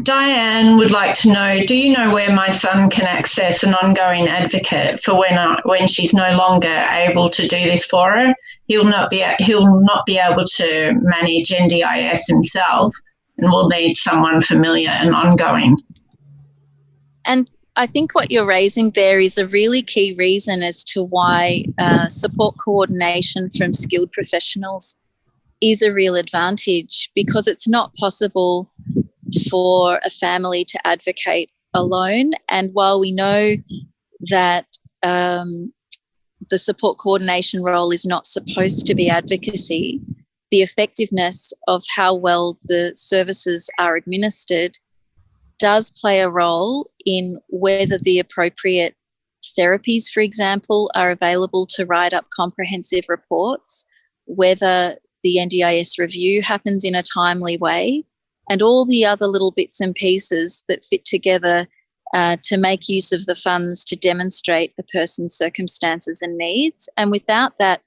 Diane would like to know, do you know where my son can access an ongoing advocate for when she's no longer able to do this for her? He'll not be able to manage NDIS himself and will need someone familiar and ongoing. And I think what you're raising there is a really key reason as to why support coordination from skilled professionals is a real advantage, because it's not possible for a family to advocate alone. And while we know that the support coordination role is not supposed to be advocacy, the effectiveness of how well the services are administered does play a role in whether the appropriate therapies, for example, are available to write up comprehensive reports, whether the NDIS review happens in a timely way, and all the other little bits and pieces that fit together to make use of the funds to demonstrate a person's circumstances and needs. And without that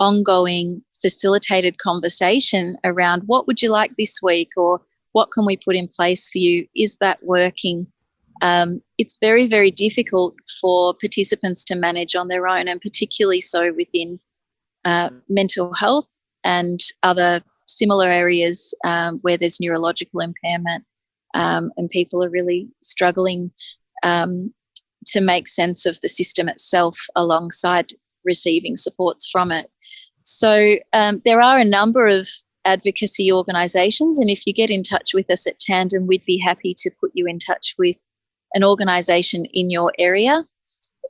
ongoing facilitated conversation around what would you like this week, or what can we put in place for you, is that working? It's very, very difficult for participants to manage on their own, and particularly so within mental health and other similar areas where there's neurological impairment, and people are really struggling to make sense of the system itself alongside receiving supports from it. So there are a number of advocacy organisations, and if you get in touch with us at Tandem, we'd be happy to put you in touch with an organisation in your area,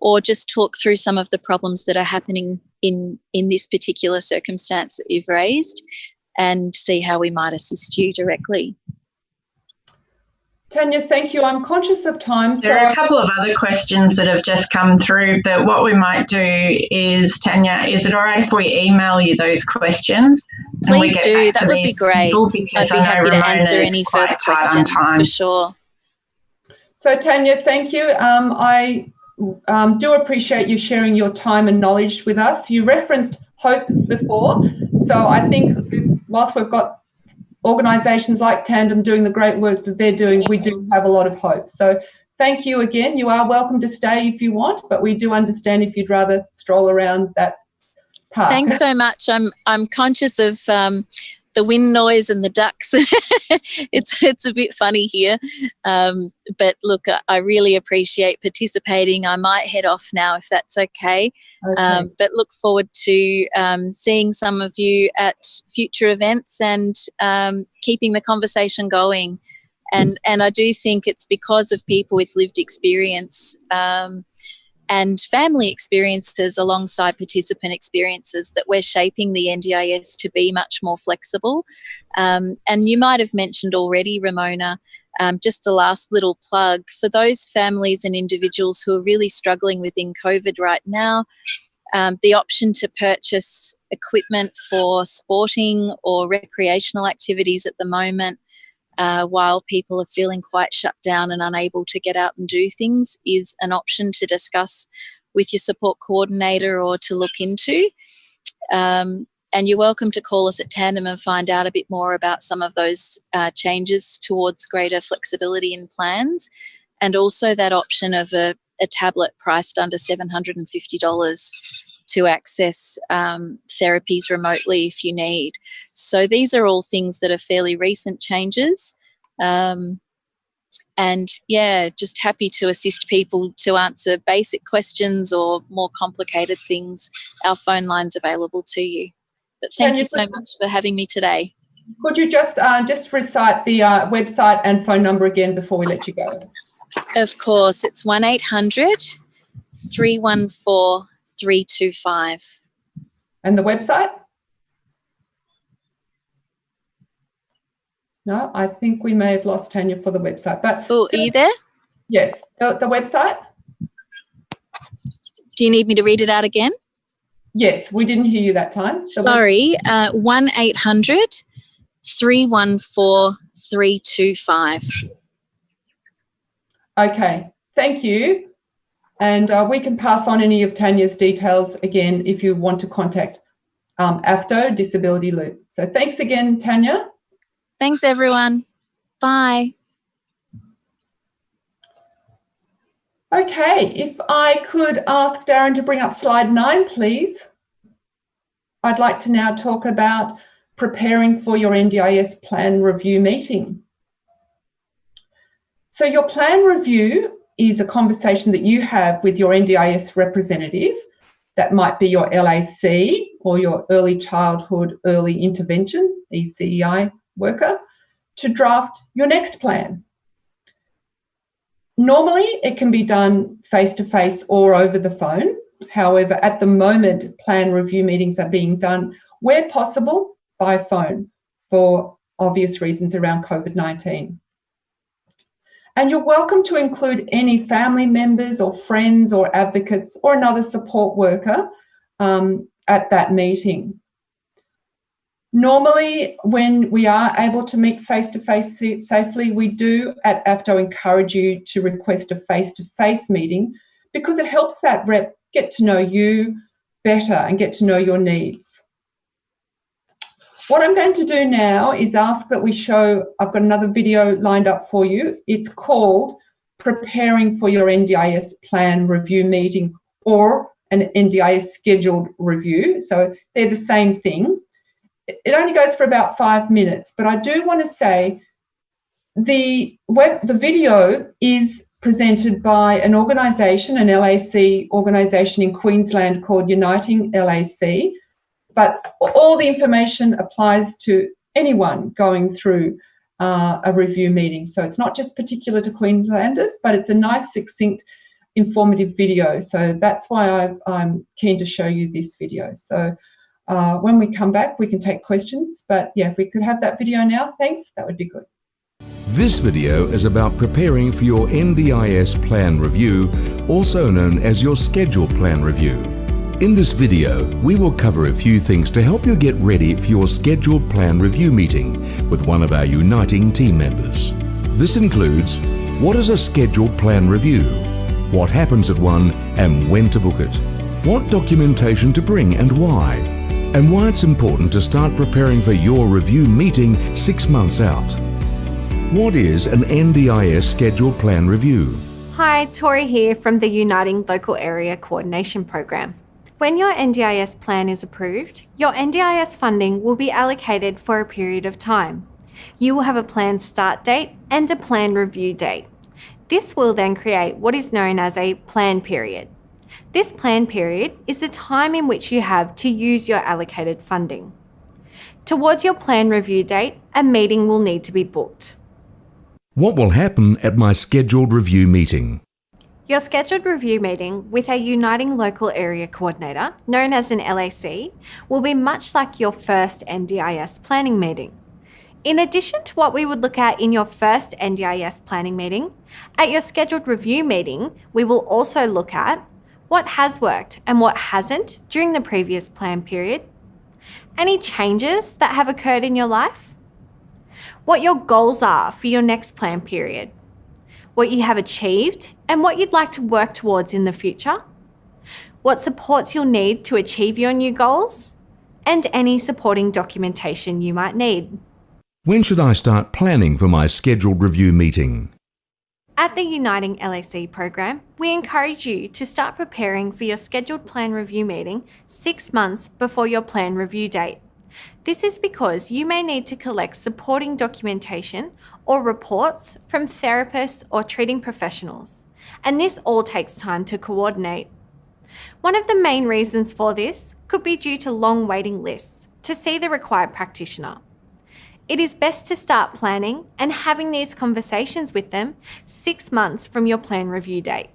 or just talk through some of the problems that are happening in this particular circumstance that you've raised, and see how we might assist you directly. Tanya, thank you. I'm conscious of time. There are a couple of other questions that have just come through, but what we might do is, Tanya, is it all right if we email you those questions? Please do. That would be great. I'd be happy to answer any further questions for sure. So, Tanya, thank you. I do appreciate you sharing your time and knowledge with us. You referenced hope before, so I think whilst we've got organisations like Tandem doing the great work that they're doing, we do have a lot of hope. So thank you again. You are welcome to stay if you want, but we do understand if you'd rather stroll around that park. Thanks so much. I'm conscious of the wind noise and the ducks. It's a bit funny here, but look, I really appreciate participating. I might head off now if that's okay. But look forward to seeing some of you at future events and keeping the conversation going. And I do think it's because of people with lived experience and family experiences alongside participant experiences that we're shaping the NDIS to be much more flexible. And you might have mentioned already, Ramona, just a last little plug, for those families and individuals who are really struggling within COVID right now, the option to purchase equipment for sporting or recreational activities at the moment, while people are feeling quite shut down and unable to get out and do things, is an option to discuss with your support coordinator or to look into. And you're welcome to call us at Tandem and find out a bit more about some of those changes towards greater flexibility in plans, and also that option of a tablet priced under $750 to access therapies remotely if you need. So these are all things that are fairly recent changes. And yeah, just happy to assist people to answer basic questions or more complicated things. Our phone line's available to you. But thank you so much for having me today. Could you just recite the website and phone number again before we let you go? Of course, it's 1800 314 325. And the website? No, I think we may have lost Tanya for the website. But Oh, are you there? Yes, the website? Do you need me to read it out again? Yes, we didn't hear you that time. Sorry, 1800 314 325. Okay, thank you. And we can pass on any of Tanya's details again if you want to contact AFTO Disability Loop. So thanks again, Tanya. Thanks, everyone. Bye. Okay, if I could ask Darren to bring up slide 9, please. I'd like to now talk about preparing for your NDIS plan review meeting. So your plan review is a conversation that you have with your NDIS representative. That might be your LAC or your Early Childhood Early Intervention, ECEI worker, to draft your next plan. Normally, it can be done face-to-face or over the phone. However, at the moment, plan review meetings are being done where possible by phone for obvious reasons around COVID-19. And you're welcome to include any family members or friends or advocates or another support worker at that meeting. Normally, when we are able to meet face-to-face safely, we do at AFTO encourage you to request a face-to-face meeting because it helps that rep get to know you better and get to know your needs. What I'm going to do now is ask that we show, I've got another video lined up for you. It's called Preparing for Your NDIS Plan Review Meeting or an NDIS Scheduled Review. So they're the same thing. It only goes for about 5 minutes, but I do want to say the video is presented by an organisation, an LAC organisation in Queensland called Uniting LAC, but all the information applies to anyone going through a review meeting. So it's not just particular to Queenslanders, but it's a nice, succinct, informative video. So that's why I'm keen to show you this video. So when we come back, we can take questions. But yeah, if we could have that video now, thanks, that would be good. This video is about preparing for your NDIS plan review, also known as your scheduled plan review. In this video, we will cover a few things to help you get ready for your scheduled plan review meeting with one of our Uniting team members. This includes what is a scheduled plan review, what happens at one and when to book it, what documentation to bring and why, and why it's important to start preparing for your review meeting 6 months out. What is an NDIS scheduled plan review? Hi, Tori here from the Uniting Local Area Coordination Program. When your NDIS plan is approved, your NDIS funding will be allocated for a period of time. You will have a plan start date and a plan review date. This will then create what is known as a plan period. This plan period is the time in which you have to use your allocated funding. Towards your plan review date, a meeting will need to be booked. What will happen at my scheduled review meeting? Your scheduled review meeting with a Uniting Local Area Coordinator, known as an LAC, will be much like your first NDIS planning meeting. In addition to what we would look at in your first NDIS planning meeting, at your scheduled review meeting, we will also look at what has worked and what hasn't during the previous plan period, any changes that have occurred in your life, what your goals are for your next plan period, what you have achieved and what you'd like to work towards in the future, what supports you'll need to achieve your new goals, and any supporting documentation you might need. When should I start planning for my scheduled review meeting? At the Uniting LAC program, we encourage you to start preparing for your scheduled plan review meeting 6 months before your plan review date. This is because you may need to collect supporting documentation or reports from therapists or treating professionals, and this all takes time to coordinate. One of the main reasons for this could be due to long waiting lists to see the required practitioner. It is best to start planning and having these conversations with them 6 months from your plan review date.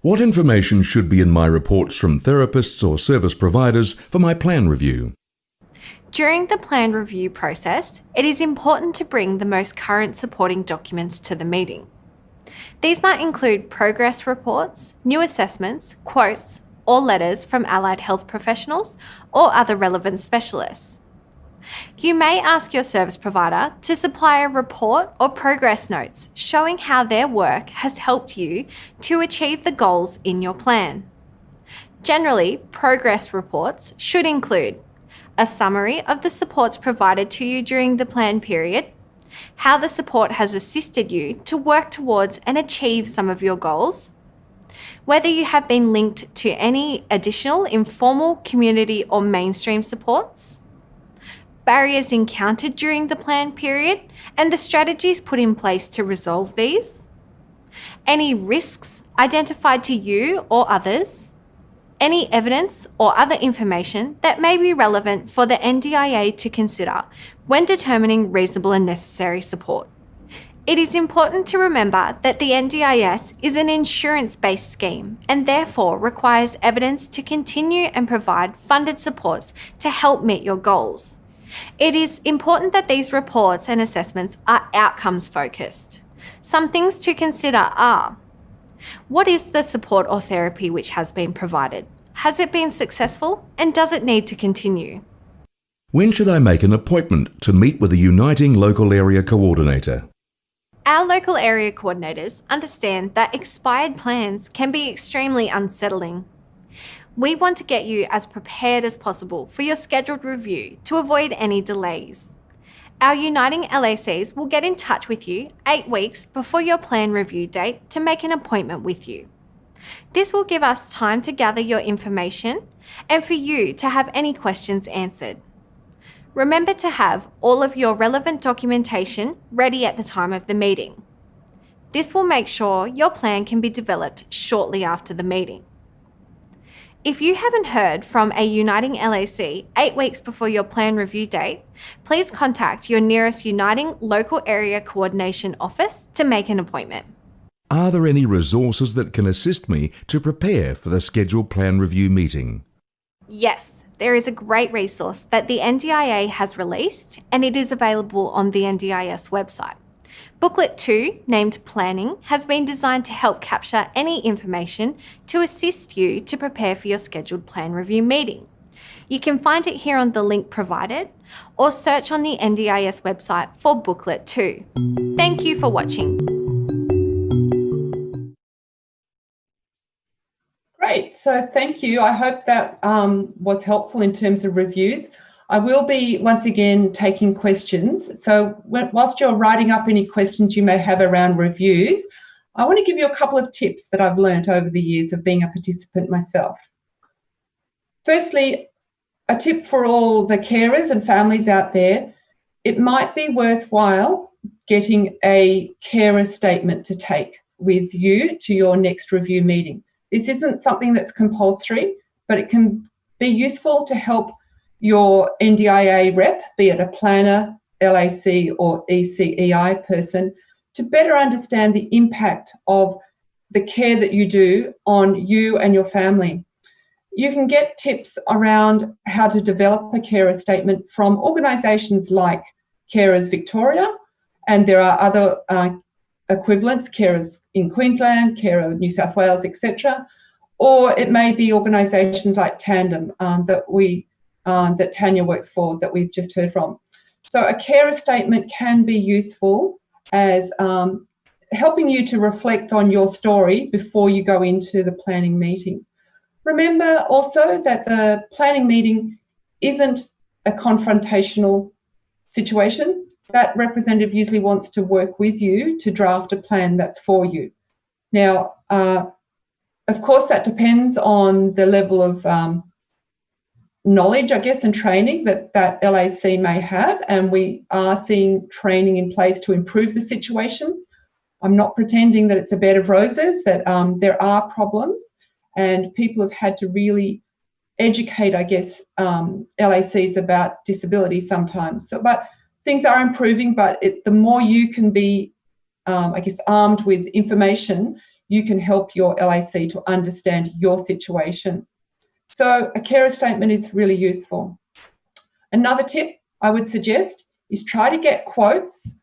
What information should be in my reports from therapists or service providers for my plan review? During the plan review process, it is important to bring the most current supporting documents to the meeting. These might include progress reports, new assessments, quotes, or letters from allied health professionals or other relevant specialists. You may ask your service provider to supply a report or progress notes showing how their work has helped you to achieve the goals in your plan. Generally, progress reports should include a summary of the supports provided to you during the plan period, how the support has assisted you to work towards and achieve some of your goals, whether you have been linked to any additional informal, community or mainstream supports, barriers encountered during the plan period and the strategies put in place to resolve these, any risks identified to you or others, any evidence or other information that may be relevant for the NDIA to consider when determining reasonable and necessary support. It is important to remember that the NDIS is an insurance-based scheme and therefore requires evidence to continue and provide funded supports to help meet your goals. It is important that these reports and assessments are outcomes focused. Some things to consider are: what is the support or therapy which has been provided? Has it been successful and does it need to continue? When should I make an appointment to meet with a Uniting Local Area Coordinator? Our local area coordinators understand that expired plans can be extremely unsettling. We want to get you as prepared as possible for your scheduled review to avoid any delays. Our Uniting LACs will get in touch with you 8 weeks before your plan review date to make an appointment with you. This will give us time to gather your information and for you to have any questions answered. Remember to have all of your relevant documentation ready at the time of the meeting. This will make sure your plan can be developed shortly after the meeting. If you haven't heard from a Uniting LAC 8 weeks before your plan review date, please contact your nearest Uniting Local Area Coordination Office to make an appointment. Are there any resources that can assist me to prepare for the scheduled plan review meeting? Yes, there is a great resource that the NDIA has released and it is available on the NDIS website. Booklet 2, named Planning, has been designed to help capture any information to assist you to prepare for your scheduled plan review meeting. You can find it here on the link provided or search on the NDIS website for Booklet 2. Thank you for watching. Great, so thank you. I hope that was helpful in terms of reviews. I will be once again taking questions. So whilst you're writing up any questions you may have around reviews, I want to give you a couple of tips that I've learned over the years of being a participant myself. Firstly, a tip for all the carers and families out there: it might be worthwhile getting a carer statement to take with you to your next review meeting. This isn't something that's compulsory, but it can be useful to help your NDIA rep, be it a planner, LAC or ECEI person, to better understand the impact of the care that you do on you and your family. You can get tips around how to develop a carer statement from organisations like Carers Victoria, and there are other equivalents, Carers in Queensland, Carer New South Wales, etc. Or it may be organisations like Tandem that Tanya works for, that we've just heard from. So a carer statement can be useful as helping you to reflect on your story before you go into the planning meeting. Remember also that the planning meeting isn't a confrontational situation. That representative usually wants to work with you to draft a plan that's for you. Now, of course, that depends on the level of knowledge, I guess, and training that LAC may have, and we are seeing training in place to improve the situation. I'm not pretending that it's a bed of roses, that there are problems, and people have had to really educate, I guess, LACs about disability sometimes. So, but things are improving, but the more you can be, I guess, armed with information, you can help your LAC to understand your situation. So a carer statement is really useful. Another tip I would suggest is try to get quotes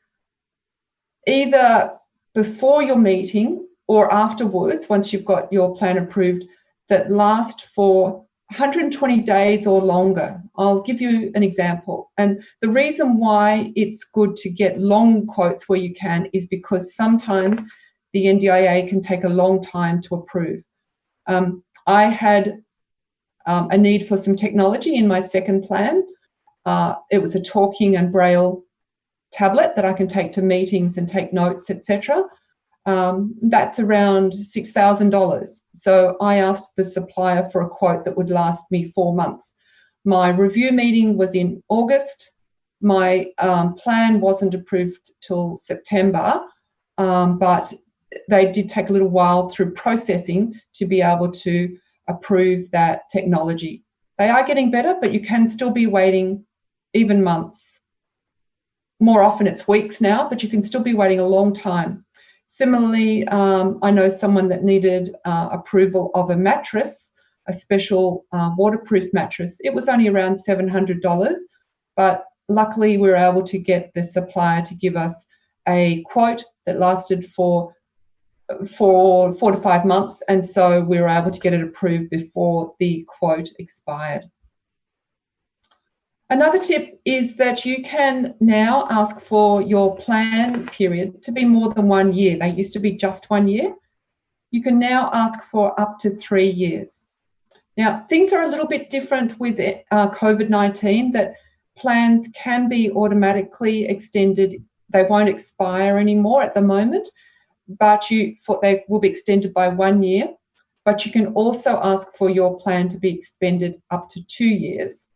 either before your meeting or afterwards, once you've got your plan approved, that last for 120 days or longer. I'll give you an example. And the reason why it's good to get long quotes where you can is because sometimes the NDIA can take a long time to approve. I had a need for some technology in my second plan. It was a talking and braille tablet that I can take to meetings and take notes, etc. That's around $6,000. So I asked the supplier for a quote that would last me 4 months. My review meeting was in August. My plan wasn't approved till September, but they did take a little while through processing to be able to approve that technology. They are getting better, but you can still be waiting even months. More often it's weeks now, but you can still be waiting a long time. Similarly, I know someone that needed approval of a mattress, a special waterproof mattress. It was only around $700, but luckily we were able to get the supplier to give us a quote that lasted for 4 to 5 months, and so we were able to get it approved before the quote expired. Another tip is that you can now ask for your plan period to be more than 1 year. They used to be just 1 year. You can now ask for up to 3 years. Now, things are a little bit different with COVID-19, that plans can be automatically extended. They won't expire anymore at the moment, but they will be extended by 1 year. But you can also ask for your plan to be extended up to 2 years.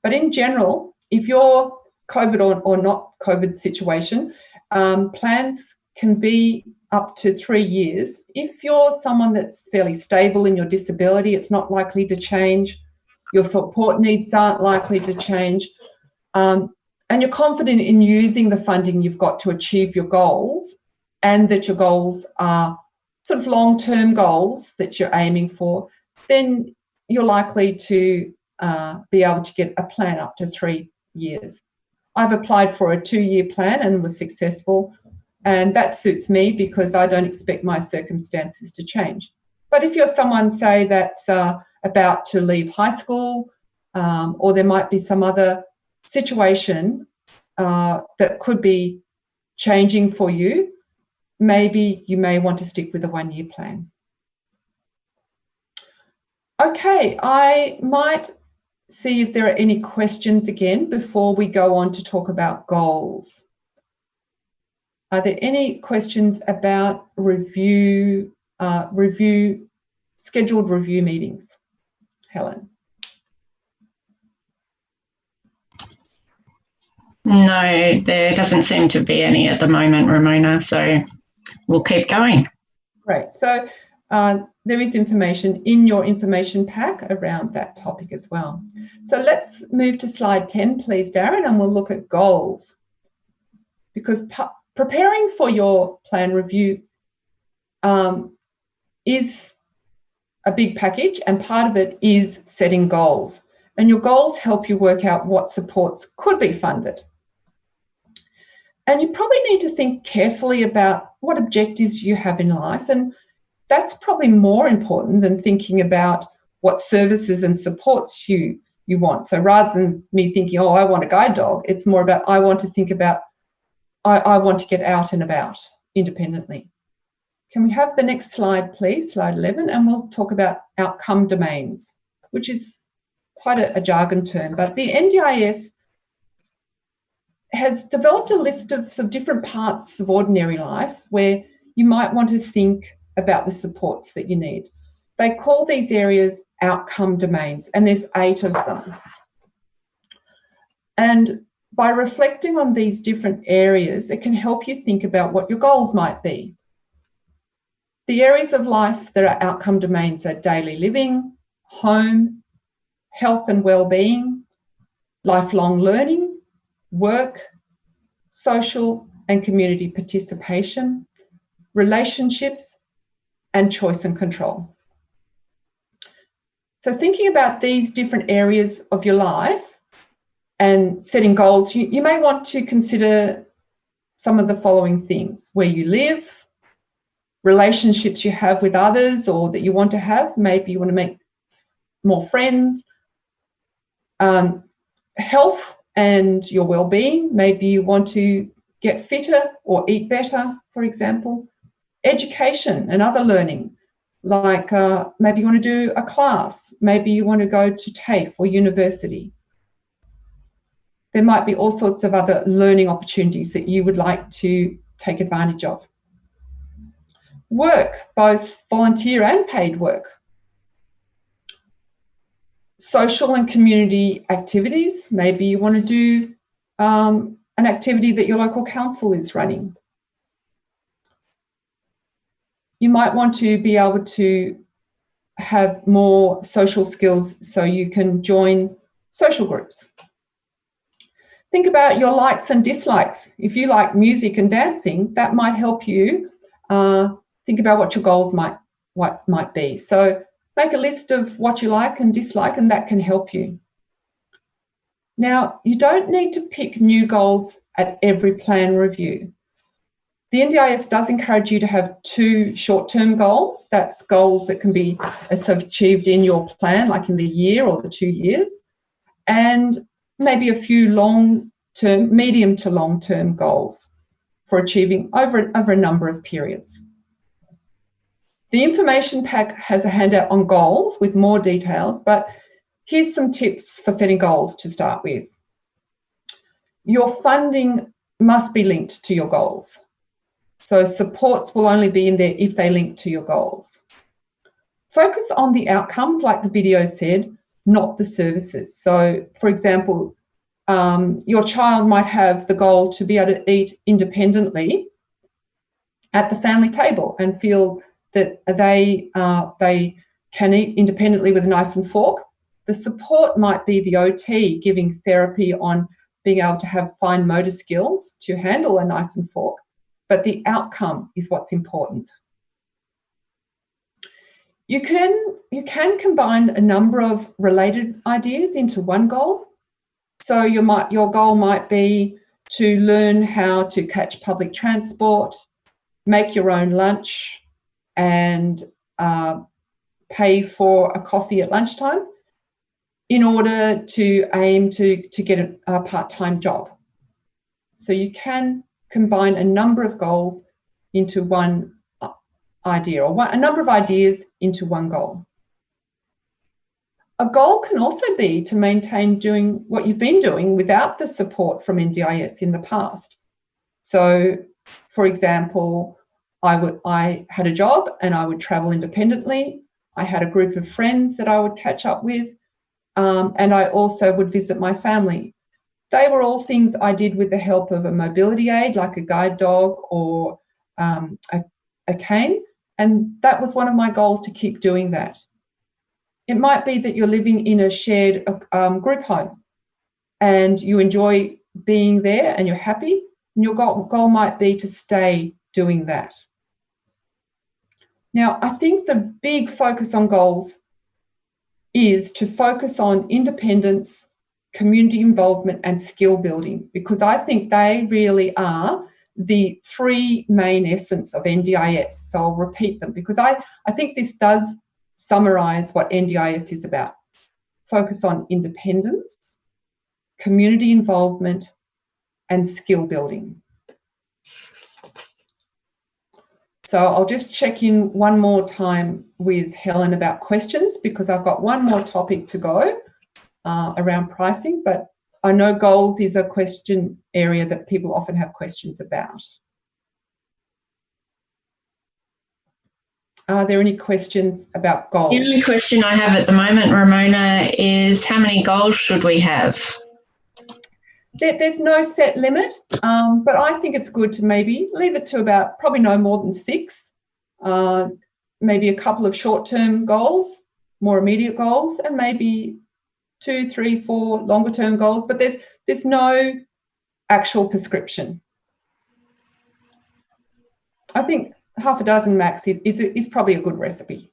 But in general, if you're COVID or not COVID situation, plans can be up to 3 years. If you're someone that's fairly stable in your disability, it's not likely to change. Your support needs aren't likely to change. And you're confident in using the funding you've got to achieve your goals, and that your goals are sort of long-term goals that you're aiming for, then you're likely to be able to get a plan up to 3 years. I've applied for a 2-year plan and was successful, and that suits me because I don't expect my circumstances to change. But if you're someone, say, that's about to leave high school, or there might be some other situation that could be changing for you, maybe you may want to stick with a 1-year plan. Okay, I might see if there are any questions again before we go on to talk about goals. Are there any questions about scheduled review meetings? Helen? No, there doesn't seem to be any at the moment, Ramona, so we'll keep going. Great. So there is information in your information pack around that topic as well. So let's move to slide 10, please, Darren, and we'll look at goals. Because preparing for your plan review is a big package, and part of it is setting goals. And your goals help you work out what supports could be funded. And you probably need to think carefully about what objectives you have in life, and that's probably more important than thinking about what services and supports you want. So rather than me thinking, oh, I want a guide dog, it's more about I want to think about I want to get out and about independently. Can we have the next slide, please, slide 11, and we'll talk about outcome domains, which is quite a jargon term, but the NDIS has developed a list of some different parts of ordinary life where you might want to think about the supports that you need. They call these areas outcome domains, and there's 8 of them. And by reflecting on these different areas, it can help you think about what your goals might be. The areas of life that are outcome domains are daily living, home, health and well-being, lifelong learning, work, social and community participation, relationships, and choice and control. So thinking about these different areas of your life and setting goals, you may want to consider some of the following things: where you live, relationships you have with others or that you want to have, maybe you want to make more friends, health and your well-being, maybe you want to get fitter or eat better, for example, education and other learning, like maybe you want to do a class, maybe you want to go to TAFE or university. There might be all sorts of other learning opportunities that you would like to take advantage of. Work, both volunteer and paid work. Social and community activities, maybe you want to do an activity that your local council is running. You might want to be able to have more social skills so you can join social groups. Think about your likes and dislikes. If you like music and dancing, that might help you think about what your goals might be. So make a list of what you like and dislike, and that can help you. Now, you don't need to pick new goals at every plan review. The NDIS does encourage you to have 2 short-term goals. That's goals that can be achieved in your plan, like in the year or the 2 years, and maybe a few long-term, medium to long-term goals for achieving over a number of periods. The information pack has a handout on goals with more details, but here's some tips for setting goals to start with. Your funding must be linked to your goals. So supports will only be in there if they link to your goals. Focus on the outcomes, like the video said, not the services. So, for example, your child might have the goal to be able to eat independently at the family table and feel that they can eat independently with a knife and fork. The support might be the OT giving therapy on being able to have fine motor skills to handle a knife and fork. But the outcome is what's important. You can combine a number of related ideas into one goal. So your goal might be to learn how to catch public transport, make your own lunch, and pay for a coffee at lunchtime in order to aim to get a part-time job. So you can combine a number of goals into one idea, or a number of ideas into one goal. A goal can also be to maintain doing what you've been doing without the support from NDIS in the past. So, for example, I had a job and I would travel independently. I had a group of friends that I would catch up with, and I also would visit my family. They were all things I did with the help of a mobility aid, like a guide dog or a cane, and that was one of my goals, to keep doing that. It might be that you're living in a shared group home and you enjoy being there and you're happy, and your goal might be to stay doing that. Now, I think the big focus on goals is to focus on independence, community involvement, and skill building, because I think they really are the 3 main essence of NDIS. So I'll repeat them because I think this does summarise what NDIS is about. Focus on independence, community involvement, and skill building. So I'll just check in one more time with Helen about questions, because I've got one more topic to go around pricing, but I know goals is a question area that people often have questions about. Are there any questions about goals? The only question I have at the moment, Ramona, is how many goals should we have? There's no set limit, but I think it's good to maybe leave it to about probably no more than 6, maybe a couple of short-term goals, more immediate goals, and maybe 2, 3, 4 longer-term goals, but there's no actual prescription. I think half a dozen max is probably a good recipe.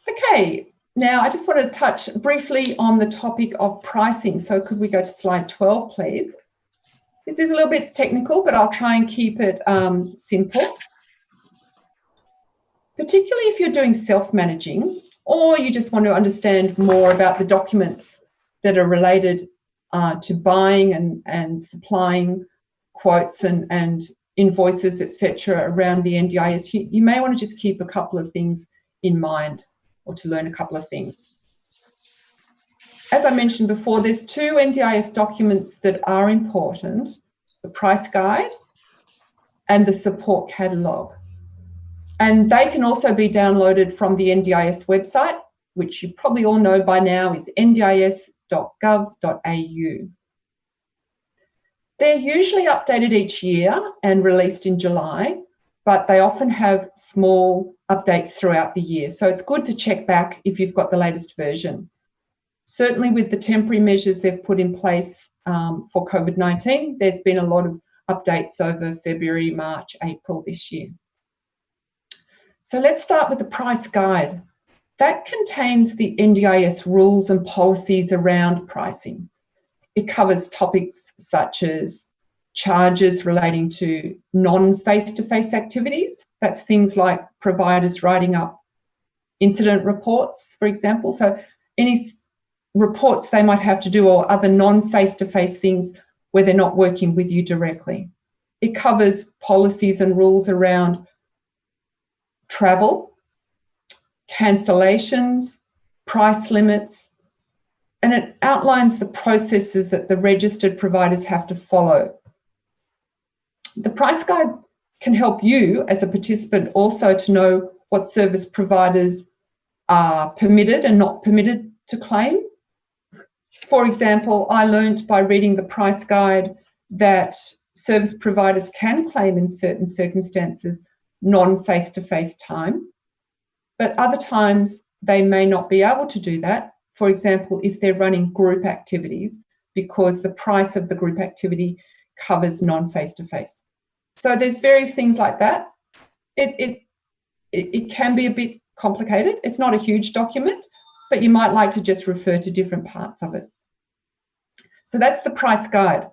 Okay, now I just want to touch briefly on the topic of pricing. So could we go to slide 12, please? This is a little bit technical, but I'll try and keep it simple. Particularly if you're doing self-managing, or you just want to understand more about the documents that are related to buying and supplying quotes and invoices, etc., around the NDIS, you may want to just keep a couple of things in mind, or to learn a couple of things. As I mentioned before, there's two NDIS documents that are important: the price guide and the support catalogue. And they can also be downloaded from the NDIS website, which you probably all know by now is ndis.gov.au. They're usually updated each year and released in July, but they often have small updates throughout the year. So it's good to check back if you've got the latest version. Certainly with the temporary measures they've put in place for COVID-19, there's been a lot of updates over February, March, April this year. So let's start with the price guide. That contains the NDIS rules and policies around pricing. It covers topics such as charges relating to non-face-to-face activities. That's things like providers writing up incident reports, for example. So any reports they might have to do, or other non-face-to-face things where they're not working with you directly. It covers policies and rules around travel, cancellations, price limits, and it outlines the processes that the registered providers have to follow. The price guide can help you as a participant also to know what service providers are permitted and not permitted to claim. For example, I learned by reading the price guide that service providers can claim in certain circumstances non-face-to-face time, but other times they may not be able to do that. For example, if they're running group activities, because the price of the group activity covers non-face-to-face. So there's various things like that. It can be a bit complicated. It's not a huge document, but you might like to just refer to different parts of it. So that's the price guide.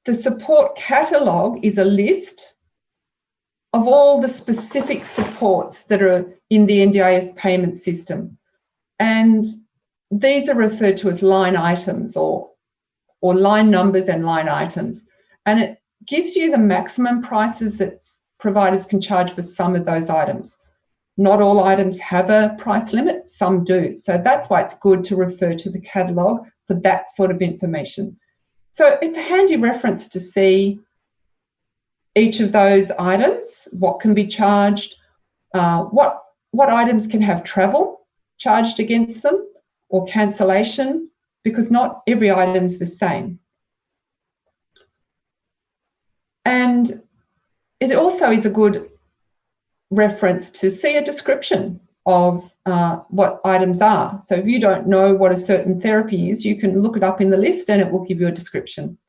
The support catalogue is a list of all the specific supports that are in the NDIS payment system. And these are referred to as line items or line numbers and line items. And it gives you the maximum prices that providers can charge for some of those items. Not all items have a price limit, some do. So that's why it's good to refer to the catalogue for that sort of information. So it's a handy reference to see each of those items, what can be charged, what items can have travel charged against them or cancellation, because not every item is the same. And it also is a good reference to see a description of what items are. So if you don't know what a certain therapy is, you can look it up in the list and it will give you a description.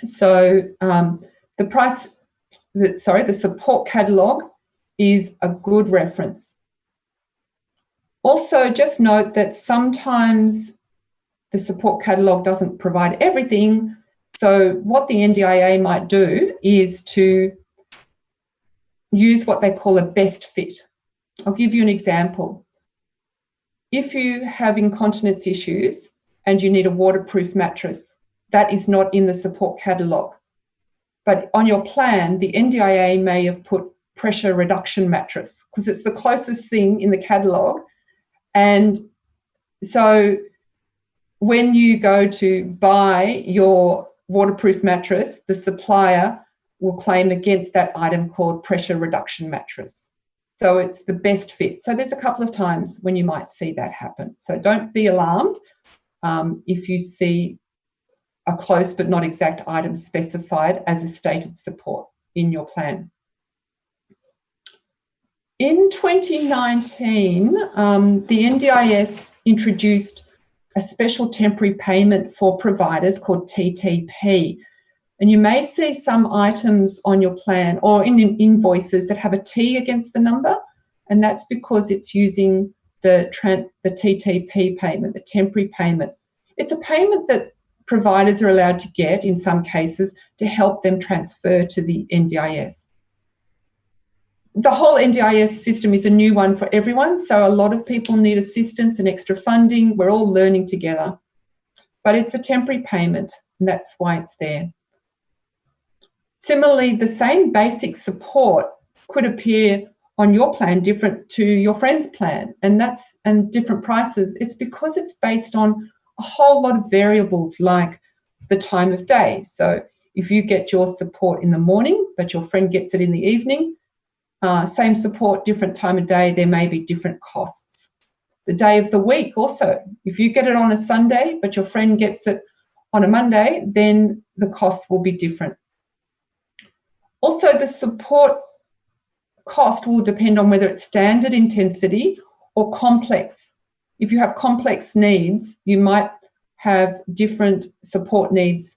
So the support catalogue is a good reference. Also, just note that sometimes the support catalogue doesn't provide everything. So what the NDIA might do is to use what they call a best fit. I'll give you an example. If you have incontinence issues and you need a waterproof mattress, that is not in the support catalogue. But on your plan, the NDIA may have put pressure reduction mattress because it's the closest thing in the catalogue. And so when you go to buy your waterproof mattress, the supplier will claim against that item called pressure reduction mattress. So it's the best fit. So there's a couple of times when you might see that happen. So don't be alarmed if you see a close but not exact item specified as a stated support in your plan. In 2019, the NDIS introduced a special temporary payment for providers called TTP. And you may see some items on your plan or in invoices that have a T against the number, and that's because it's using the TTP payment, the temporary payment. It's a payment that providers are allowed to get in some cases to help them transfer to the NDIS. The whole NDIS system is a new one for everyone, so a lot of people need assistance and extra funding. We're all learning together. But it's a temporary payment, and that's why it's there. Similarly, the same basic support could appear on your plan different to your friend's plan, and different prices. It's because it's based on a whole lot of variables like the time of day. So if you get your support in the morning, but your friend gets it in the evening, same support, different time of day, there may be different costs. The day of the week also, if you get it on a Sunday, but your friend gets it on a Monday, then the costs will be different. Also, the support cost will depend on whether it's standard intensity or complex. If you have complex needs, you might have different support needs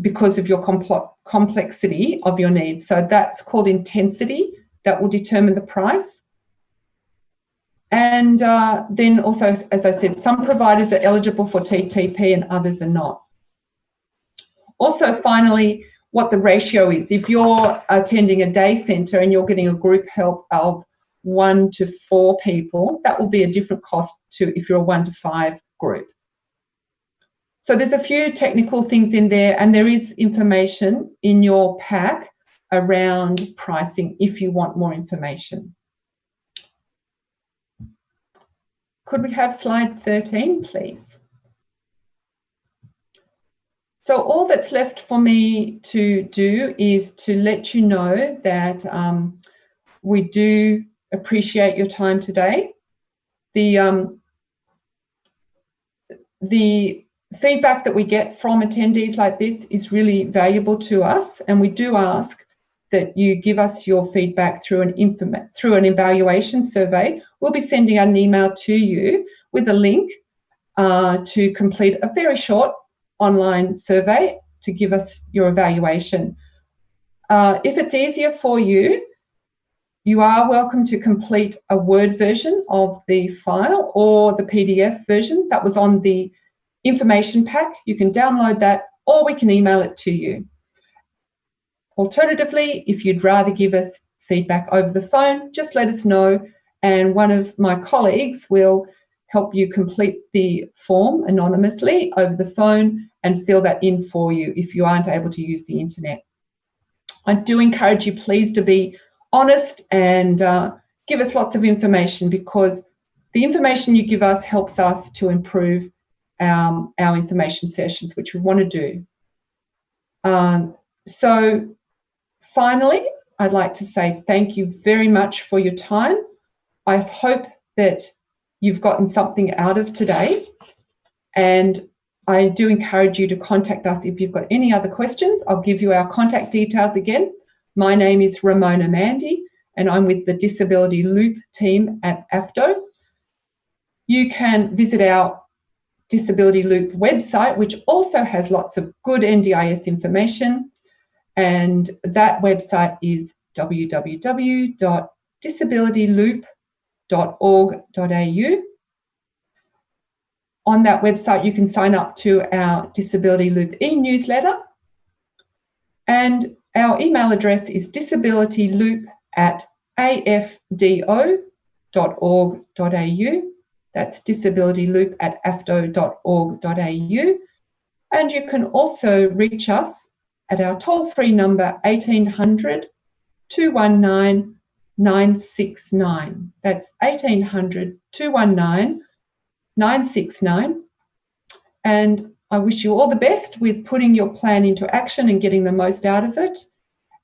because of your complexity of your needs. So that's called intensity. That will determine the price. And then also, as I said, some providers are eligible for TTP and others are not. Also, finally, what the ratio is. If you're attending a day centre and you're getting a group help of 1 to 4 people, that will be a different cost to if you're a 1 to 5 group. So there's a few technical things in there, and there is information in your pack around pricing if you want more information. Could we have slide 13, please? So all that's left for me to do is to let you know that we do appreciate your time today. The feedback that we get from attendees like this is really valuable to us, and we do ask that you give us your feedback through an evaluation survey. We'll be sending an email to you with a link to complete a very short online survey to give us your evaluation. If it's easier for you, you are welcome to complete a Word version of the file or the PDF version that was on the information pack. You can download that, or we can email it to you. Alternatively, if you'd rather give us feedback over the phone, just let us know, and one of my colleagues will help you complete the form anonymously over the phone and fill that in for you if you aren't able to use the internet. I do encourage you, please, to be honest and give us lots of information, because the information you give us helps us to improve our information sessions, which we want to do. So finally, I'd like to say thank you very much for your time. I hope that you've gotten something out of today, and I do encourage you to contact us if you've got any other questions. I'll give you our contact details again. My name is Ramona Mandy, and I'm with the Disability Loop team at AFDO. You can visit our Disability Loop website, which also has lots of good NDIS information, and that website is www.disabilityloop.org.au. On that website, you can sign up to our Disability Loop e-newsletter, and our email address is disabilityloop@afdo.org.au. That's disabilityloop@afdo.org.au. And you can also reach us at our toll-free number 1800 219 969. That's 1800 219 969. And I wish you all the best with putting your plan into action and getting the most out of it.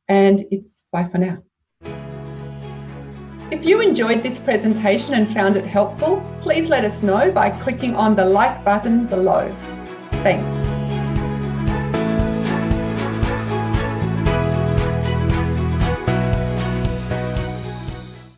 And it's bye for now. If you enjoyed this presentation and found it helpful, please let us know by clicking on the like button below. Thanks.